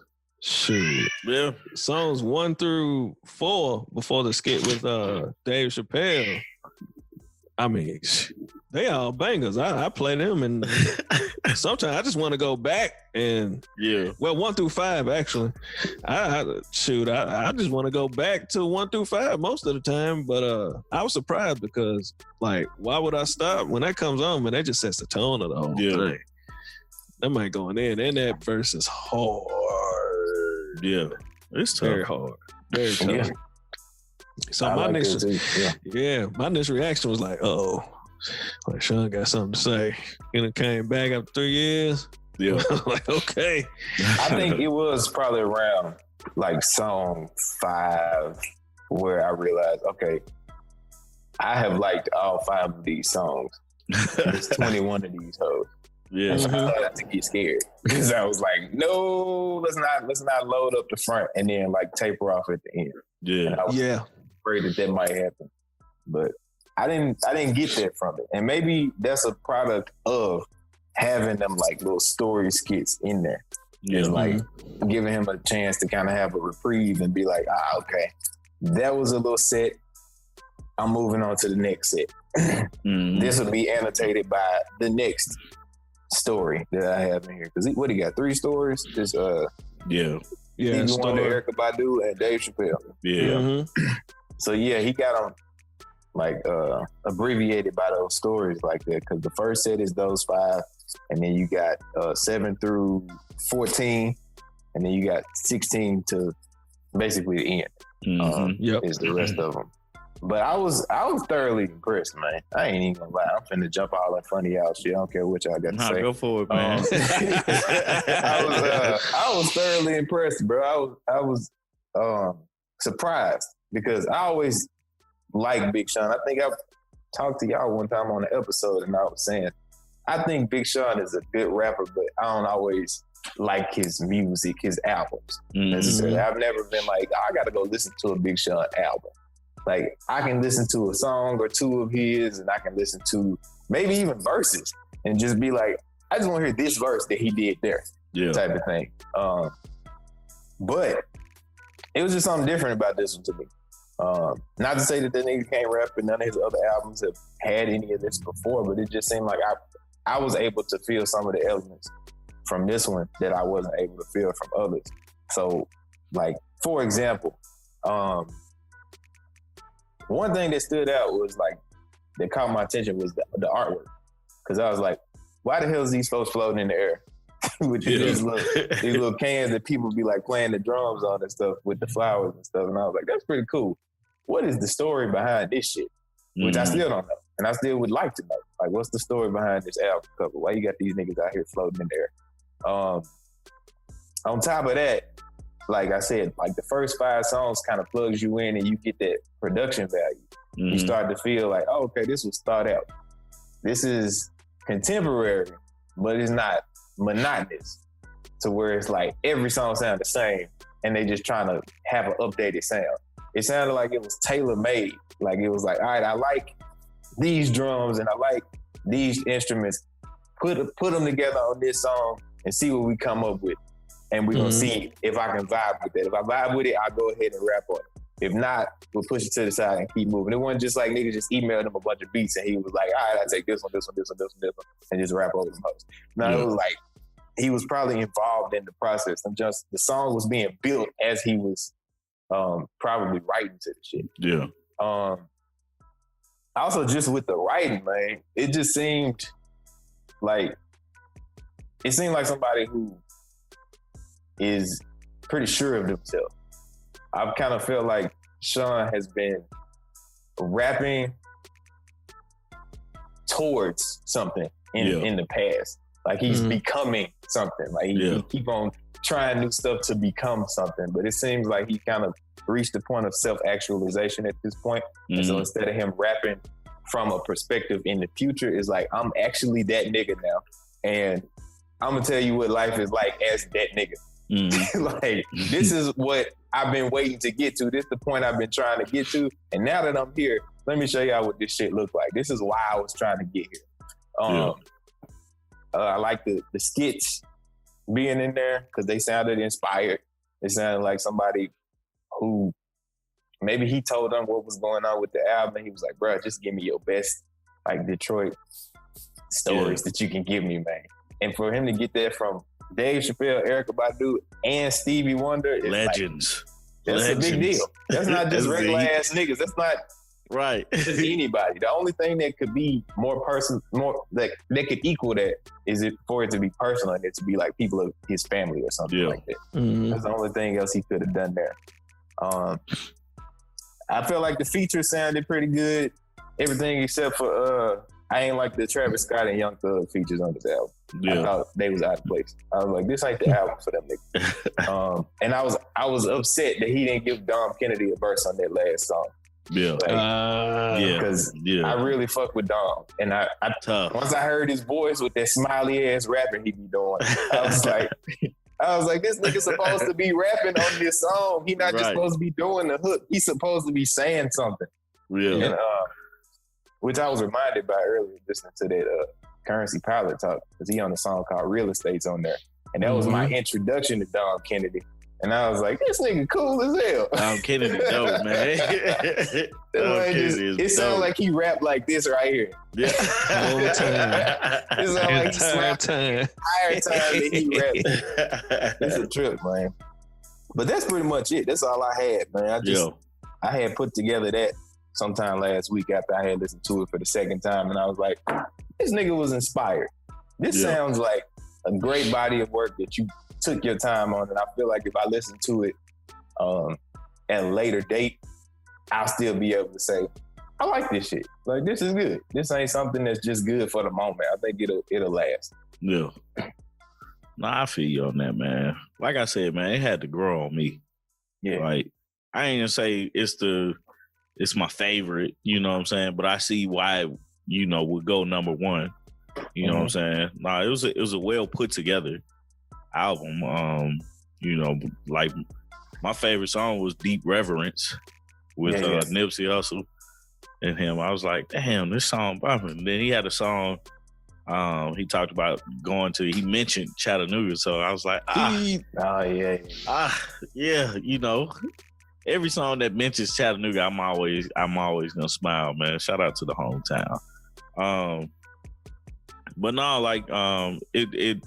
Shoot. Yeah. Songs 1 through 4 before the skit with Dave Chappelle. I mean, they all bangers. I play them, and sometimes I just want to go back and 1 through 5 actually. I just want to go back to 1 through 5 most of the time. But I was surprised because like, why would I stop when that comes on? Man, that just sets the tone of the whole thing. That might go in, and that verse is hard. Yeah, it's tough. Very hard. Very tough. Yeah. So my initial reaction was like, "Oh, like Sean got something to say." And it came back after 3 years. Yeah, like okay. I think it was probably around like song 5 where I realized, okay, I have liked all 5 of these songs. There's 21 of these hoes. Yeah, I started to get scared because I was like, no, let's not load up the front and then like taper off at the end. Yeah, and I was afraid that might happen, but I didn't get that from it. And maybe that's a product of having them like little story skits in there. Yeah, and like giving him a chance to kind of have a reprieve and be like, okay, that was a little set. I'm moving on to the next set. This will be annotated by the next story that I have in here. Because what he got? 3 stories? It's Stevie Wonder, Erykah Badu, and Dave Chappelle. Yeah. So yeah, he got them like abbreviated by those stories like that. Because the first set is those 5, and then you got 7 through 14, and then you got 16 to basically the end. Is the rest of them. But I was thoroughly impressed, man. I ain't even gonna lie. I'm finna jump all in front of y'all shit. I don't care what y'all got to say. Go for it, man. I was thoroughly impressed, bro. I was surprised because I always like Big Sean. I think I've talked to y'all one time on an episode, and I was saying I think Big Sean is a good rapper, but I don't always like his music, his albums necessarily. I've never been like, I gotta go listen to a Big Sean album. Like, I can listen to a song or 2 of his, and I can listen to maybe even verses and just be like, I just want to hear this verse that he did there, type of thing. But it was just something different about this one to me. Not to say that the nigga can't rap and none of his other albums have had any of this before, but it just seemed like I was able to feel some of the elements from this one that I wasn't able to feel from others. So, like, for example, one thing that stood out was like, that caught my attention was the artwork. Cause I was like, why the hell is these folks floating in the air with these little cans that people be like playing the drums on and stuff with the flowers and stuff? And I was like, that's pretty cool. What is the story behind this shit? Which I still don't know. And I still would like to know. Like, what's the story behind this album cover? Why you got these niggas out here floating in the air? On top of that, like I said, like the first 5 songs kind of plugs you in and you get that production value. You start to feel like, oh, okay, this was thought out. This is contemporary, but it's not monotonous to where it's like every song sounds the same and they just trying to have an updated sound. It sounded like it was tailor-made. Like it was like, all right, I like these drums and I like these instruments. Put them together on this song and see what we come up with. And we're going to see if I can vibe with that. If I vibe with it, I'll go ahead and rap on it. If not, we'll push it to the side and keep moving. It wasn't just like niggas just emailed him a bunch of beats and he was like, all right, I take this one, and just rap over the most. No, it was like, he was probably involved in the process. And just the song was being built as he was probably writing to the shit. Yeah. Also, just with the writing, man, it just seemed like somebody who is pretty sure of themselves. I've kind of felt like Sean has been rapping towards something in the past. Like he's becoming something. Like he keep on trying new stuff to become something. But it seems like he kind of reached the point of self-actualization at this point. And so instead of him rapping from a perspective in the future, it's like, I'm actually that nigga now. And I'm gonna tell you what life is like as that nigga. Like, this is what I've been waiting to get to. This is the point I've been trying to get to. And now that I'm here, let me show y'all what this shit look like. This is why I was trying to get here. I like the skits being in there because they sounded inspired. It sounded like somebody who maybe he told them what was going on with the album. And he was like, bro, just give me your best, like, Detroit stories that you can give me, man. And for him to get that from Dave Chappelle, Erykah Badu, and Stevie Wonder, legends. That's a big deal. That's not just regular ass niggas. That's not just anybody. The only thing that could be more that could equal that is for it to be personal and it to be like people of his family or something like that. Mm-hmm. That's the only thing else he could have done there. I feel like the features sounded pretty good. Everything except for I ain't like the Travis Scott and Young Thug features on this album. I thought they was out of place. I was like, this ain't the album for them niggas. And I was upset that he didn't give Dom Kennedy a verse on that last song. Because I really fuck with Dom, and I once I heard his voice with that smiley ass rapping he be doing, I was like, this nigga supposed to be rapping on this song. He not just supposed to be doing the hook. He's supposed to be saying something. And, which I was reminded by earlier listening to that Currency Pilot talk, because he on a song called Real Estate's on there, and that was my introduction to Dom Kennedy. And I was like, this nigga cool as hell. Dom Kennedy dope, man. It sounded like he rapped like this right here. Yeah. All the time. It sounded like he slapped the entire time that he rapped. It's a trip, man. But that's pretty much it. That's all I had, man. I had put together that sometime last week after I had listened to it for the second time, and I was like, this nigga was inspired. This sounds like a great body of work that you took your time on, and I feel like if I listen to it at a later date, I'll still be able to say, I like this shit. Like, this is good. This ain't something that's just good for the moment. I think it'll last. Yeah. Nah, I feel you on that, man. Like I said, man, it had to grow on me. Yeah. Like, I ain't gonna say it's my favorite, you know what I'm saying? But I see why, would go number one. You know what I'm saying? Nah, it was a well put together album. Like my favorite song was Deep Reverence with Nipsey Hussle and him. I was like, damn, this song bumping. And then he had a song he talked about he mentioned Chattanooga, so I was like, every song that mentions Chattanooga, I'm always gonna smile, man. Shout out to the hometown. But no, like it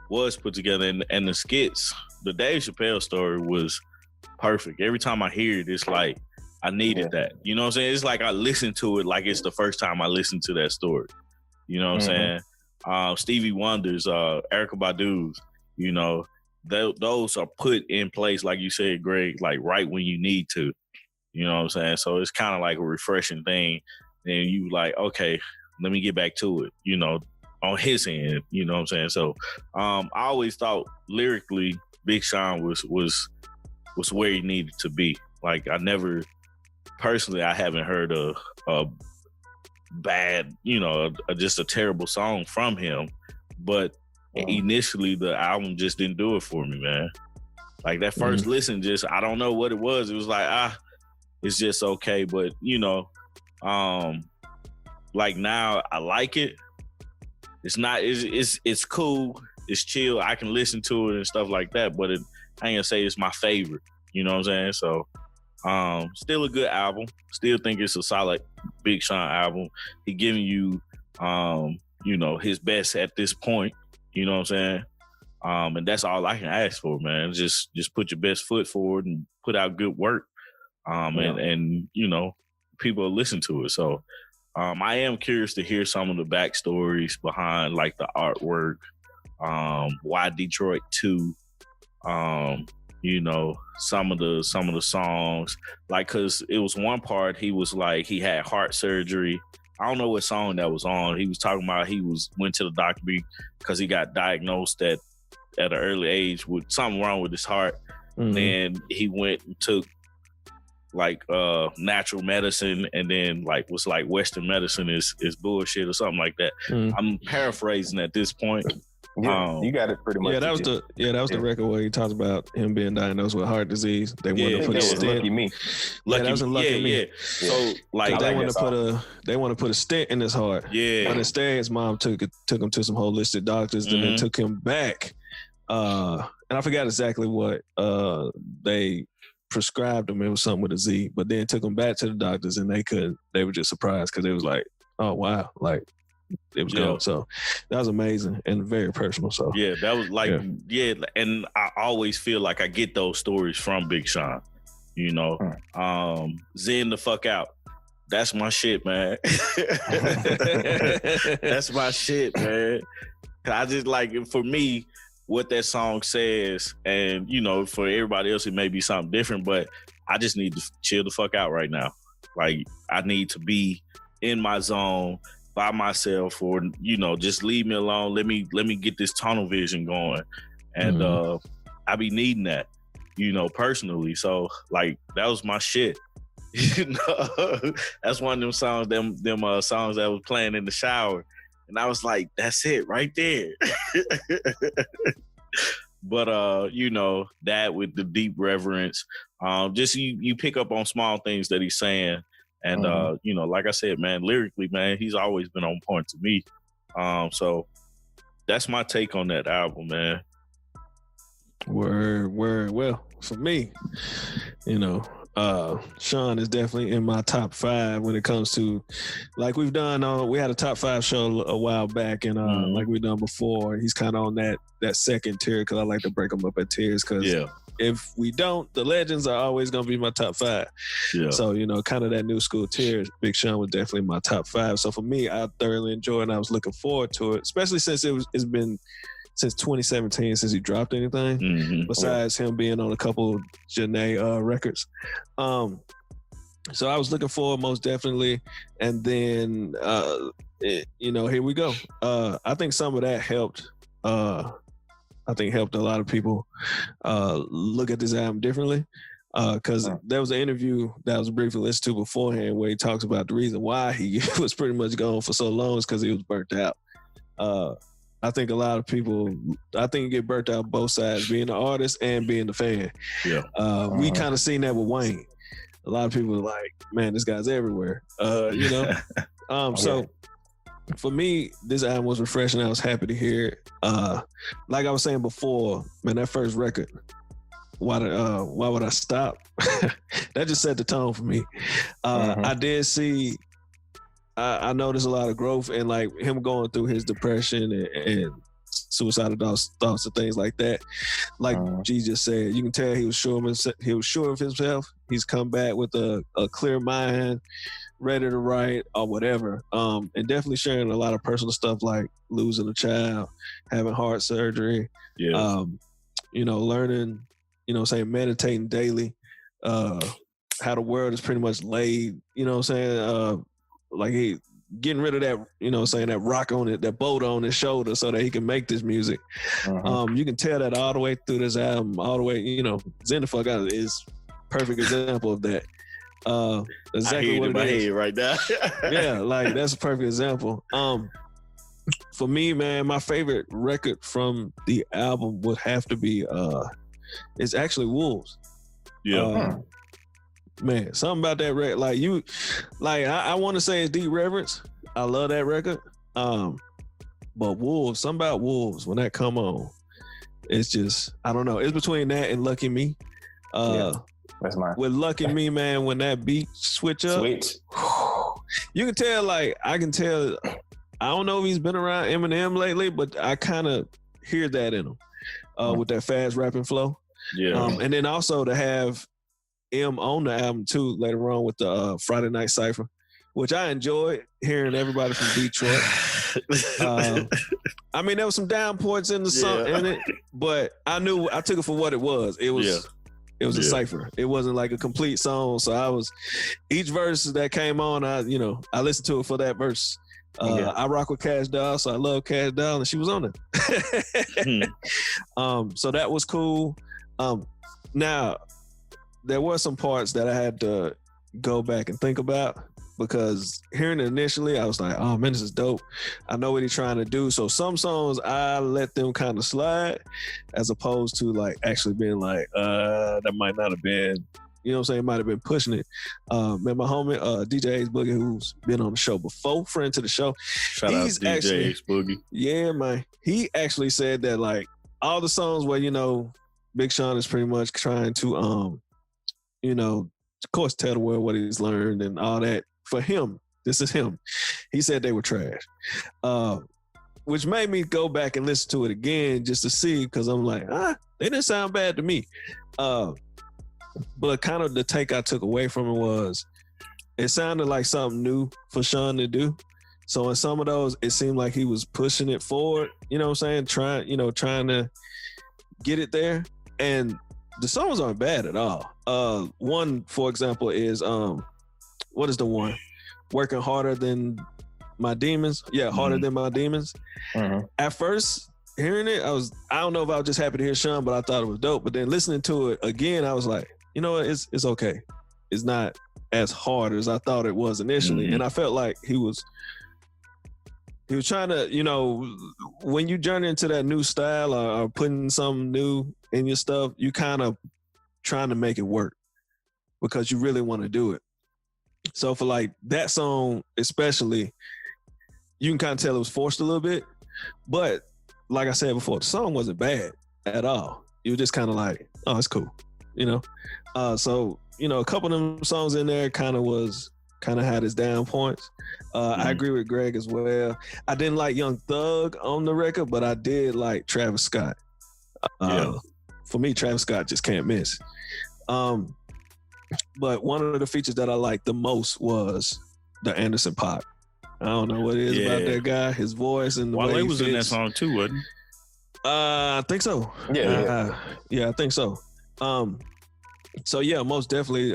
was put together, and the skits, the Dave Chappelle story was perfect. Every time I hear it, it's like I needed that. You know what I'm saying? It's like I listened to it like it's the first time I listened to that story. You know what I'm saying? Stevie Wonder's, Erykah Badu's, those are put in place, like you said, Greg, like right when you need to. You know what I'm saying? So it's kind of like a refreshing thing. And you like, okay, let me get back to it, on his end, you know what I'm saying? So I always thought lyrically Big Sean was where he needed to be. Like I haven't heard a bad, just a terrible song from him. But initially the album just didn't do it for me, man. Like that first listen, I don't know what it was. It was like, it's just okay. But, like now I like it. It's not, it's cool. It's chill. I can listen to it and stuff like that, but I ain't gonna say it's my favorite. You know what I'm saying? So, still a good album. Still think it's a solid Big Sean album. He giving you, his best at this point. You know what I'm saying? And that's all I can ask for, man. Just put your best foot forward and put out good work. And people will listen to it. So, I am curious to hear some of the backstories behind like the artwork, why Detroit 2, some of the songs, like, cause it was one part he was like, he had heart surgery. I don't know what song that was on. He was talking about went to the doctor because he got diagnosed at an early age with something wrong with his heart. And he went and took like natural medicine, and then like was like Western medicine is bullshit or something like that. I'm paraphrasing at this point. Yeah, you got it pretty much. Yeah, that was the record where he talks about him being diagnosed with heart disease. They wanted to put a stent. Lucky Me. That was a Lucky Me. Yeah. So like they want to put a stent in his heart. Yeah. But instead, his mom took him to some holistic doctors, and then took him back. and I forgot exactly what they prescribed him. It was something with a Z, but then took him back to the doctors, and they were just surprised because it was like, oh wow, like it was gone. So that was amazing and very personal. So yeah, that was like and I always feel like I get those stories from Big Sean. You know, zen the fuck out. That's my shit, man. That's my shit, man. I just like, for me, what that song says, and you know, for everybody else, it may be something different, but I just need to chill the fuck out right now. Like, I need to be in my zone by myself, or you know, just leave me alone. Let me get this tunnel vision going, and I be needing that, you know, personally. So like, that was my shit. You know, that's one of them songs, them songs that was playing in the shower, and I was like, that's it right there. But you know, that with the deep reverence, just you pick up on small things that he's saying, and you know, like I said, man, lyrically, man, he's always been on point to me. So that's my take on that album, man. Word. Well, for me, you know, Sean is definitely in my top 5 when it comes to, like we've done, we had a top 5 show a while back, and like we've done before, he's kind of on that second tier, because I like to break them up at tiers, because if we don't, the legends are always going to be my top 5. Yeah. So, you know, kind of that new school tier, Big Sean was definitely my top 5. So for me, I thoroughly enjoyed it, and I was looking forward to it, especially since it's been since 2017 since he dropped anything, besides him being on a couple Janae records. So I was looking forward, most definitely. And then, you know, here we go. I think some of that helped. Helped a lot of people look at this album differently. Because there was an interview that was briefly listened to beforehand where he talks about the reason why he was pretty much gone for so long is because he was burnt out. I think a lot of people, you get burnt out both sides, being the artist and being the fan. Yeah. We kind of seen that with Wayne. A lot of people are like, man, this guy's everywhere. You know? So for me, this album was refreshing. I was happy to hear it. Like I was saying before, man, that first record, why would I stop? That just set the tone for me. I did see, I noticed a lot of growth, and like him going through his depression and suicidal thoughts and things like that. Like G just said, you can tell he was sure of himself. He's come back with a clear mind, ready to write or whatever. And definitely sharing a lot of personal stuff like losing a child, having heart surgery, you know, learning, you know, meditating daily, how the world is pretty much laid, you know what I'm saying? Like he getting rid of that, you know, that rock on it, that boat on his shoulder so that he can make this music. You can tell that all the way through this album, all the way, you know, Zen the Fuck Out is perfect example of that. Exactly what it is right now. Yeah, like that's a perfect example. For me, man, my favorite record from the album would have to be it's actually Wolves. Yeah. Man, something about that record, I want to say it's Deep Reverence. I love that record. But Wolves, something about Wolves, when that come on, it's just, I don't know. It's between that and Lucky Me. That's mine. With Lucky Me, man, when that beat switch up, you can tell, I can tell, I don't know if he's been around Eminem lately, but I kind of hear that in him with that fast rapping flow. Yeah. And then also to have M on the album too later on with the Friday Night Cypher, which I enjoyed hearing everybody from Detroit. I mean, there was some down points in the song in it, but I took it for what it was. It was a cypher. It wasn't like a complete song. So each verse that came on, I listened to it for that verse. I rock with Cash Doll, so I love Cash Doll, and she was on it. So that was cool. Now, there were some parts that I had to go back and think about, because hearing it initially, I was like, oh man, this is dope. I know what he's trying to do. So some songs, I let them kind of slide, as opposed to actually being that might not have been, you know what I'm saying, might have been pushing it. Man, my homie, DJ Ace Boogie, who's been on the show before, friend to the show. Shout out DJ Ace Boogie. Yeah, man. He actually said that all the songs where, you know, Big Sean is pretty much trying to, you know, of course, tell the world what he's learned and all that. For him, this is him. He said they were trash, which made me go back and listen to it again just to see, because I'm like, they didn't sound bad to me. But kind of the take I took away from it was, it sounded like something new for Sean to do. So in some of those, it seemed like he was pushing it forward, you know what I'm saying? Trying to get it there. And the songs aren't bad at all. One, for example, is what is the one? Working Harder Than My Demons. Yeah, Harder Than My Demons. At first, hearing it, I don't know if I was just happy to hear Sean, but I thought it was dope. But then listening to it again, I was like, you know what, it's okay. It's not as hard as I thought it was initially. And I felt like he was trying to, you know, when you journey into that new style or putting something new in your stuff, you kind of trying to make it work because you really want to do it. So for like that song especially, you can kind of tell it was forced a little bit. But like I said before, the song wasn't bad at all. You were just kind of like, oh, it's cool, you know? So, you know, a couple of them songs in there kind of had its down points. I agree with Greg as well. I didn't like Young Thug on the record, but I did like Travis Scott. For me, Travis Scott just can't miss. But one of the features that I liked the most was the Anderson .Paak. I don't know what it is about that guy, his voice and the way he was fits. in that song too, wasn't he? I think so. Yeah, I think so. So yeah, most definitely.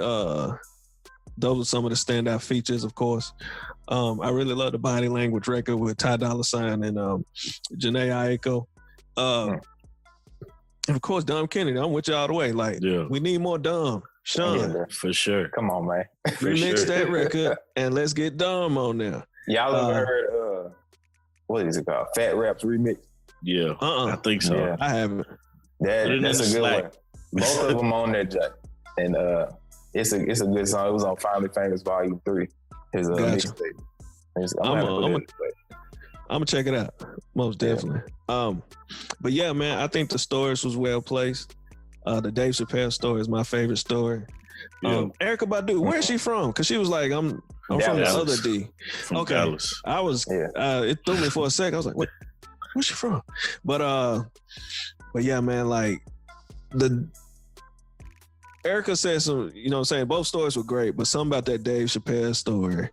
Those are some of the standout features, of course. I really love the Body Language record with Ty Dolla $ign and Jhené Aiko. And of course, Dom Kennedy. I'm with you all the way. Like, we need more Dom. Sean, for sure. Come on, man. Remix that record and let's get Dom on there. Y'all ever heard what is it called? Fat Rap's remix? Yeah, I think so. Yeah. I haven't. That's a good one. Both of them on that jack, and it's a good song. It was on Finally Famous Volume 3. His mixtape. I'm gonna check it out, most definitely. But yeah, man, I think the stories was well placed. The Dave Chappelle story is my favorite story. Erykah Badu, where is she from? Because she was like, I'm from the other D. From Dallas. I was. It threw me for a sec. I was like, what? Where's she from? But yeah, man, like Erykah said some, you know what I'm saying? Both stories were great, but something about that Dave Chappelle story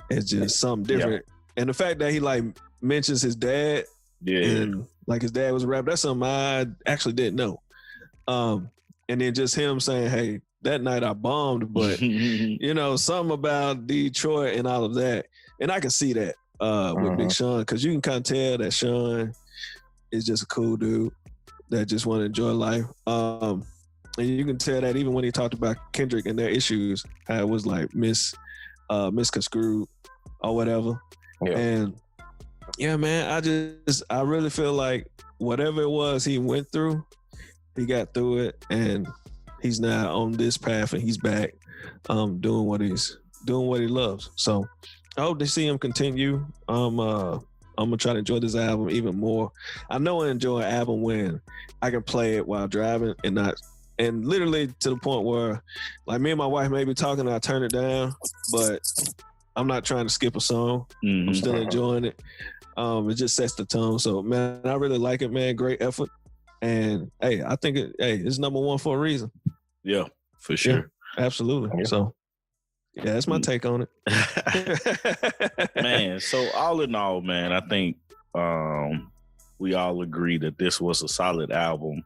is just something different. And the fact that he like mentions his dad, and like his dad was a rapper, that's something I actually didn't know. And then just him saying, hey, that night I bombed, but you know, something about Detroit and all of that. And I can see that with Big Sean, because you can kind of tell that Sean is just a cool dude that just want to enjoy life. And you can tell that even when he talked about Kendrick and their issues, how it was like misconstrued or whatever. Yeah. And yeah, man, I really feel like whatever it was he went through, he got through it, and he's now on this path, and he's back doing what he loves. So I hope to see him continue. I'm gonna try to enjoy this album even more. I know I enjoy an album when I can play it while driving and literally to the point where, like, me and my wife may be talking and I turn it down, but I'm not trying to skip a song. I'm still enjoying it. It just sets the tone. So, man, I really like it, man. Great effort. And, hey, I think it's number one for a reason. Yeah, for sure. Yeah, absolutely. Yeah. So, yeah, that's my take on it. Man, so all in all, man, I think we all agree that this was a solid album.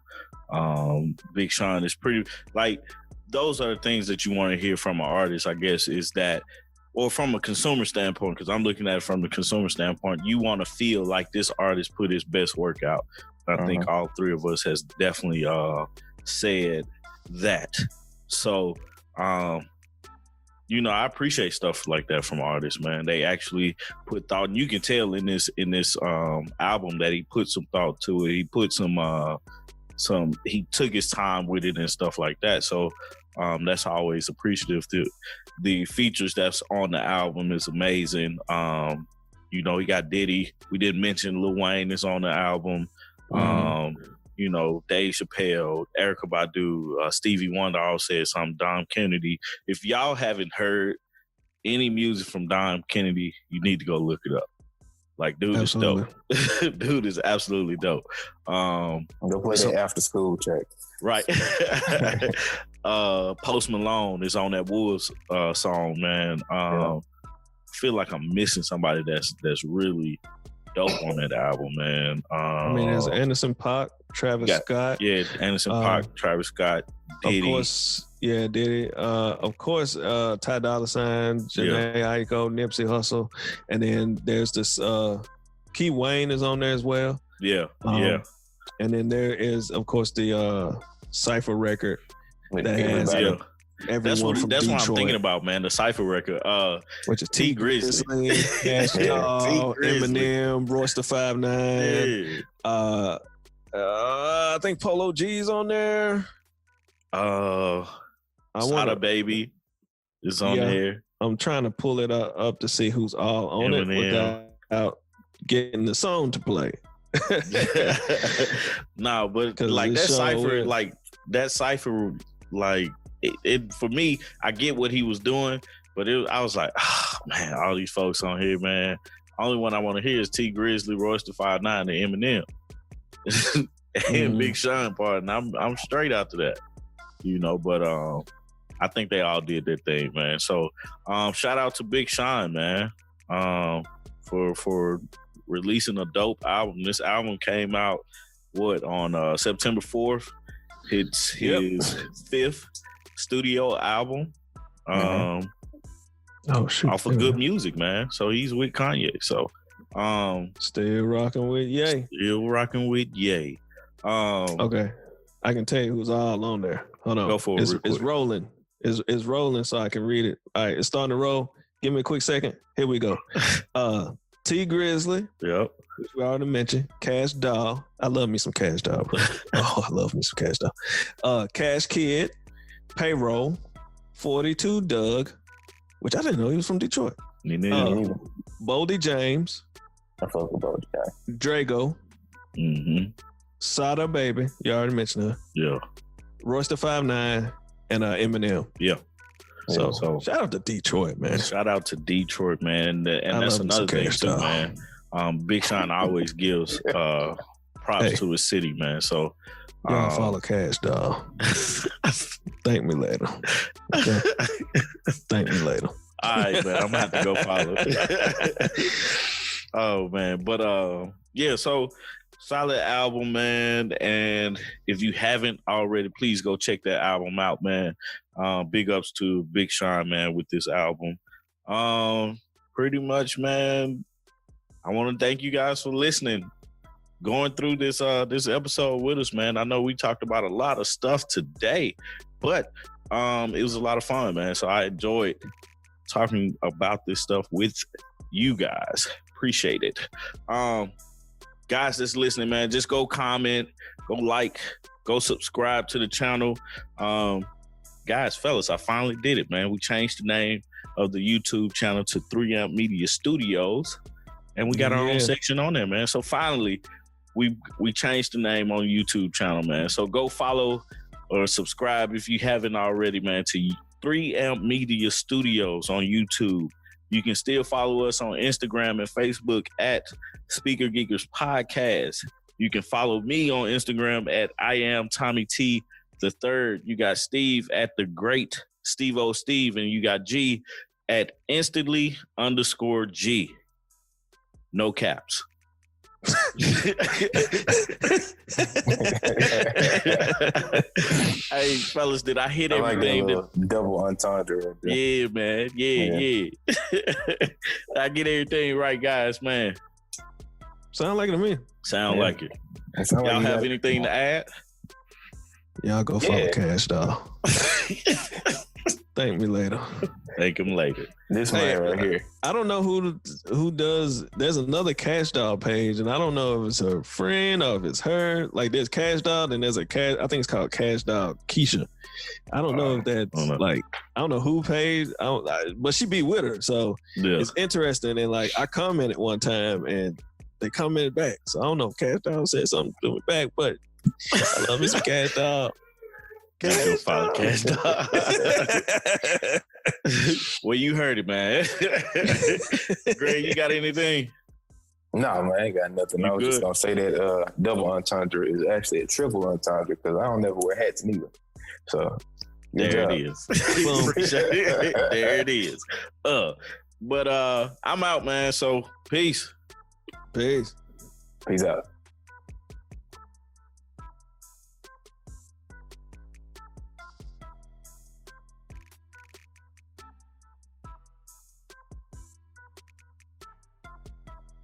Big Sean is pretty, like, those are the things that you want to hear from an artist, I guess, is that, or from a consumer standpoint, because I'm looking at it from the consumer standpoint, you want to feel like this artist put his best work out. I think all three of us has definitely said that. So, you know, I appreciate stuff like that from artists, man. They actually put thought, and you can tell in this album that he put some thought to it. He put he took his time with it and stuff like that. So that's always appreciative. The features that's on the album is amazing. You know, he got Diddy. We didn't mention Lil Wayne is on the album. you know, Dave Chappelle, Erykah Badu, Stevie Wonder all said something, Dom Kennedy. If y'all haven't heard any music from Dom Kennedy, you need to go look it up. Like, dude Absolutely. is dope. Dude is absolutely dope. Go play that after school track. Right. Post Malone is on that Wolves song, man. I feel like I'm missing somebody that's really dope on that album, man. I mean, there's Anderson .Paak, Travis Scott. Yeah, Anderson .Paak, Travis Scott, Diddy. Of course, yeah, Diddy. Of course, Ty Dolla $ign, Jhené Aiko, Nipsey Hussle. And then there's this, Key Wayne is on there as well. Yeah, And then there is, of course, the Cypher record that has everyone from that's Detroit. what I'm thinking about, man. The Cypher record, which is T Grizzly, Cash Doll, Eminem, Royce the 5'9". I think Polo G's on there. Sada Baby is on there. I'm trying to pull it up to see who's all on Eminem. it without getting the song to play. No, but like that Cypher, like it for me, I get what he was doing, but I was like, oh, man, all these folks on here, man. Only one I want to hear is T Grizzly, Royce the 5'9", and Eminem, and Big Sean part, and I'm straight after that, you know. But I think they all did their thing, man. So shout out to Big Sean, man, for releasing a dope album. This album came out on September 4th. It's his fifth studio album. Off of Good Music, man. So he's with Kanye. So still rocking with Ye. Okay. I can tell you who's all on there. Hold on. Go for it. It's rolling. It's rolling so I can read it. All right, it's starting to roll. Give me a quick second. Here we go. T Grizzly. Yep. Which we already mentioned. Cash Doll. I love me some Cash Doll, bro. Oh, I love me some Cash Doll. Cash Kid. Payroll. 42 Doug, which I didn't know he was from Detroit. Boldy James. I fuck with Boldy guy. Drago. Sada Baby. You already mentioned her. Yeah. Royce the 5'9", and Eminem. Yeah. So shout out to Detroit, man. Shout out to Detroit, man. And that's another thing too, man. Big Sean always gives props to his city, man. So y'all follow Cash Doll. Thank me later. Okay? Thank me later. All right, man. I'm gonna have to go follow. Oh man, but yeah. So solid album, man. And if you haven't already, please go check that album out, man. Big ups to Big Sean, man, with this album. Pretty much, man. I want to thank you guys for listening, going through this episode with us, man. I know we talked about a lot of stuff today, but it was a lot of fun, man. So I enjoyed talking about this stuff with you guys. Appreciate it. Guys that's listening, man, just go comment, go like, go subscribe to the channel. Guys, fellas, I finally did it, man. We changed the name of the YouTube channel to 3Amp Media Studios, and we got our own section on there, man. So finally, we changed the name on YouTube channel, man. So go follow or subscribe if you haven't already, man, to 3Amp Media Studios on YouTube. You can still follow us on Instagram and Facebook at Speaker Geekers Podcast. You can follow me on Instagram at I am Tommy T the Third. You got Steve at the Great Steve O Steve, and you got G at instantly_G. No caps. Hey, fellas, did I hit everything? Double entendre right there. Yeah, man. Yeah. I get everything right, guys, man. Sound like it to me. Sound like it. Y'all Y'all have anything to add? Y'all go follow Cash Doll. Thank me later. Thank him later. This man right here. I don't know who does. There's another Cash Doll page, and I don't know if it's her friend or if it's her. Like there's Cash Doll, and there's a Cash. I think it's called Cash Doll Keisha. I don't know if that's I don't know who page. But she be with her, so it's interesting. And like I commented one time, and they commented back. So I don't know if Cash Doll said something to me back, but I love me some Cash Dog. Go follow Cash Dog. Well, you heard it, man. Greg, you got anything? No, man, I ain't got nothing. You I was good? just gonna say that double entendre is actually a triple entendre because I don't never wear hats neither. So There it is. Appreciate it. There it is. But I'm out, man. So peace. Peace. Peace out.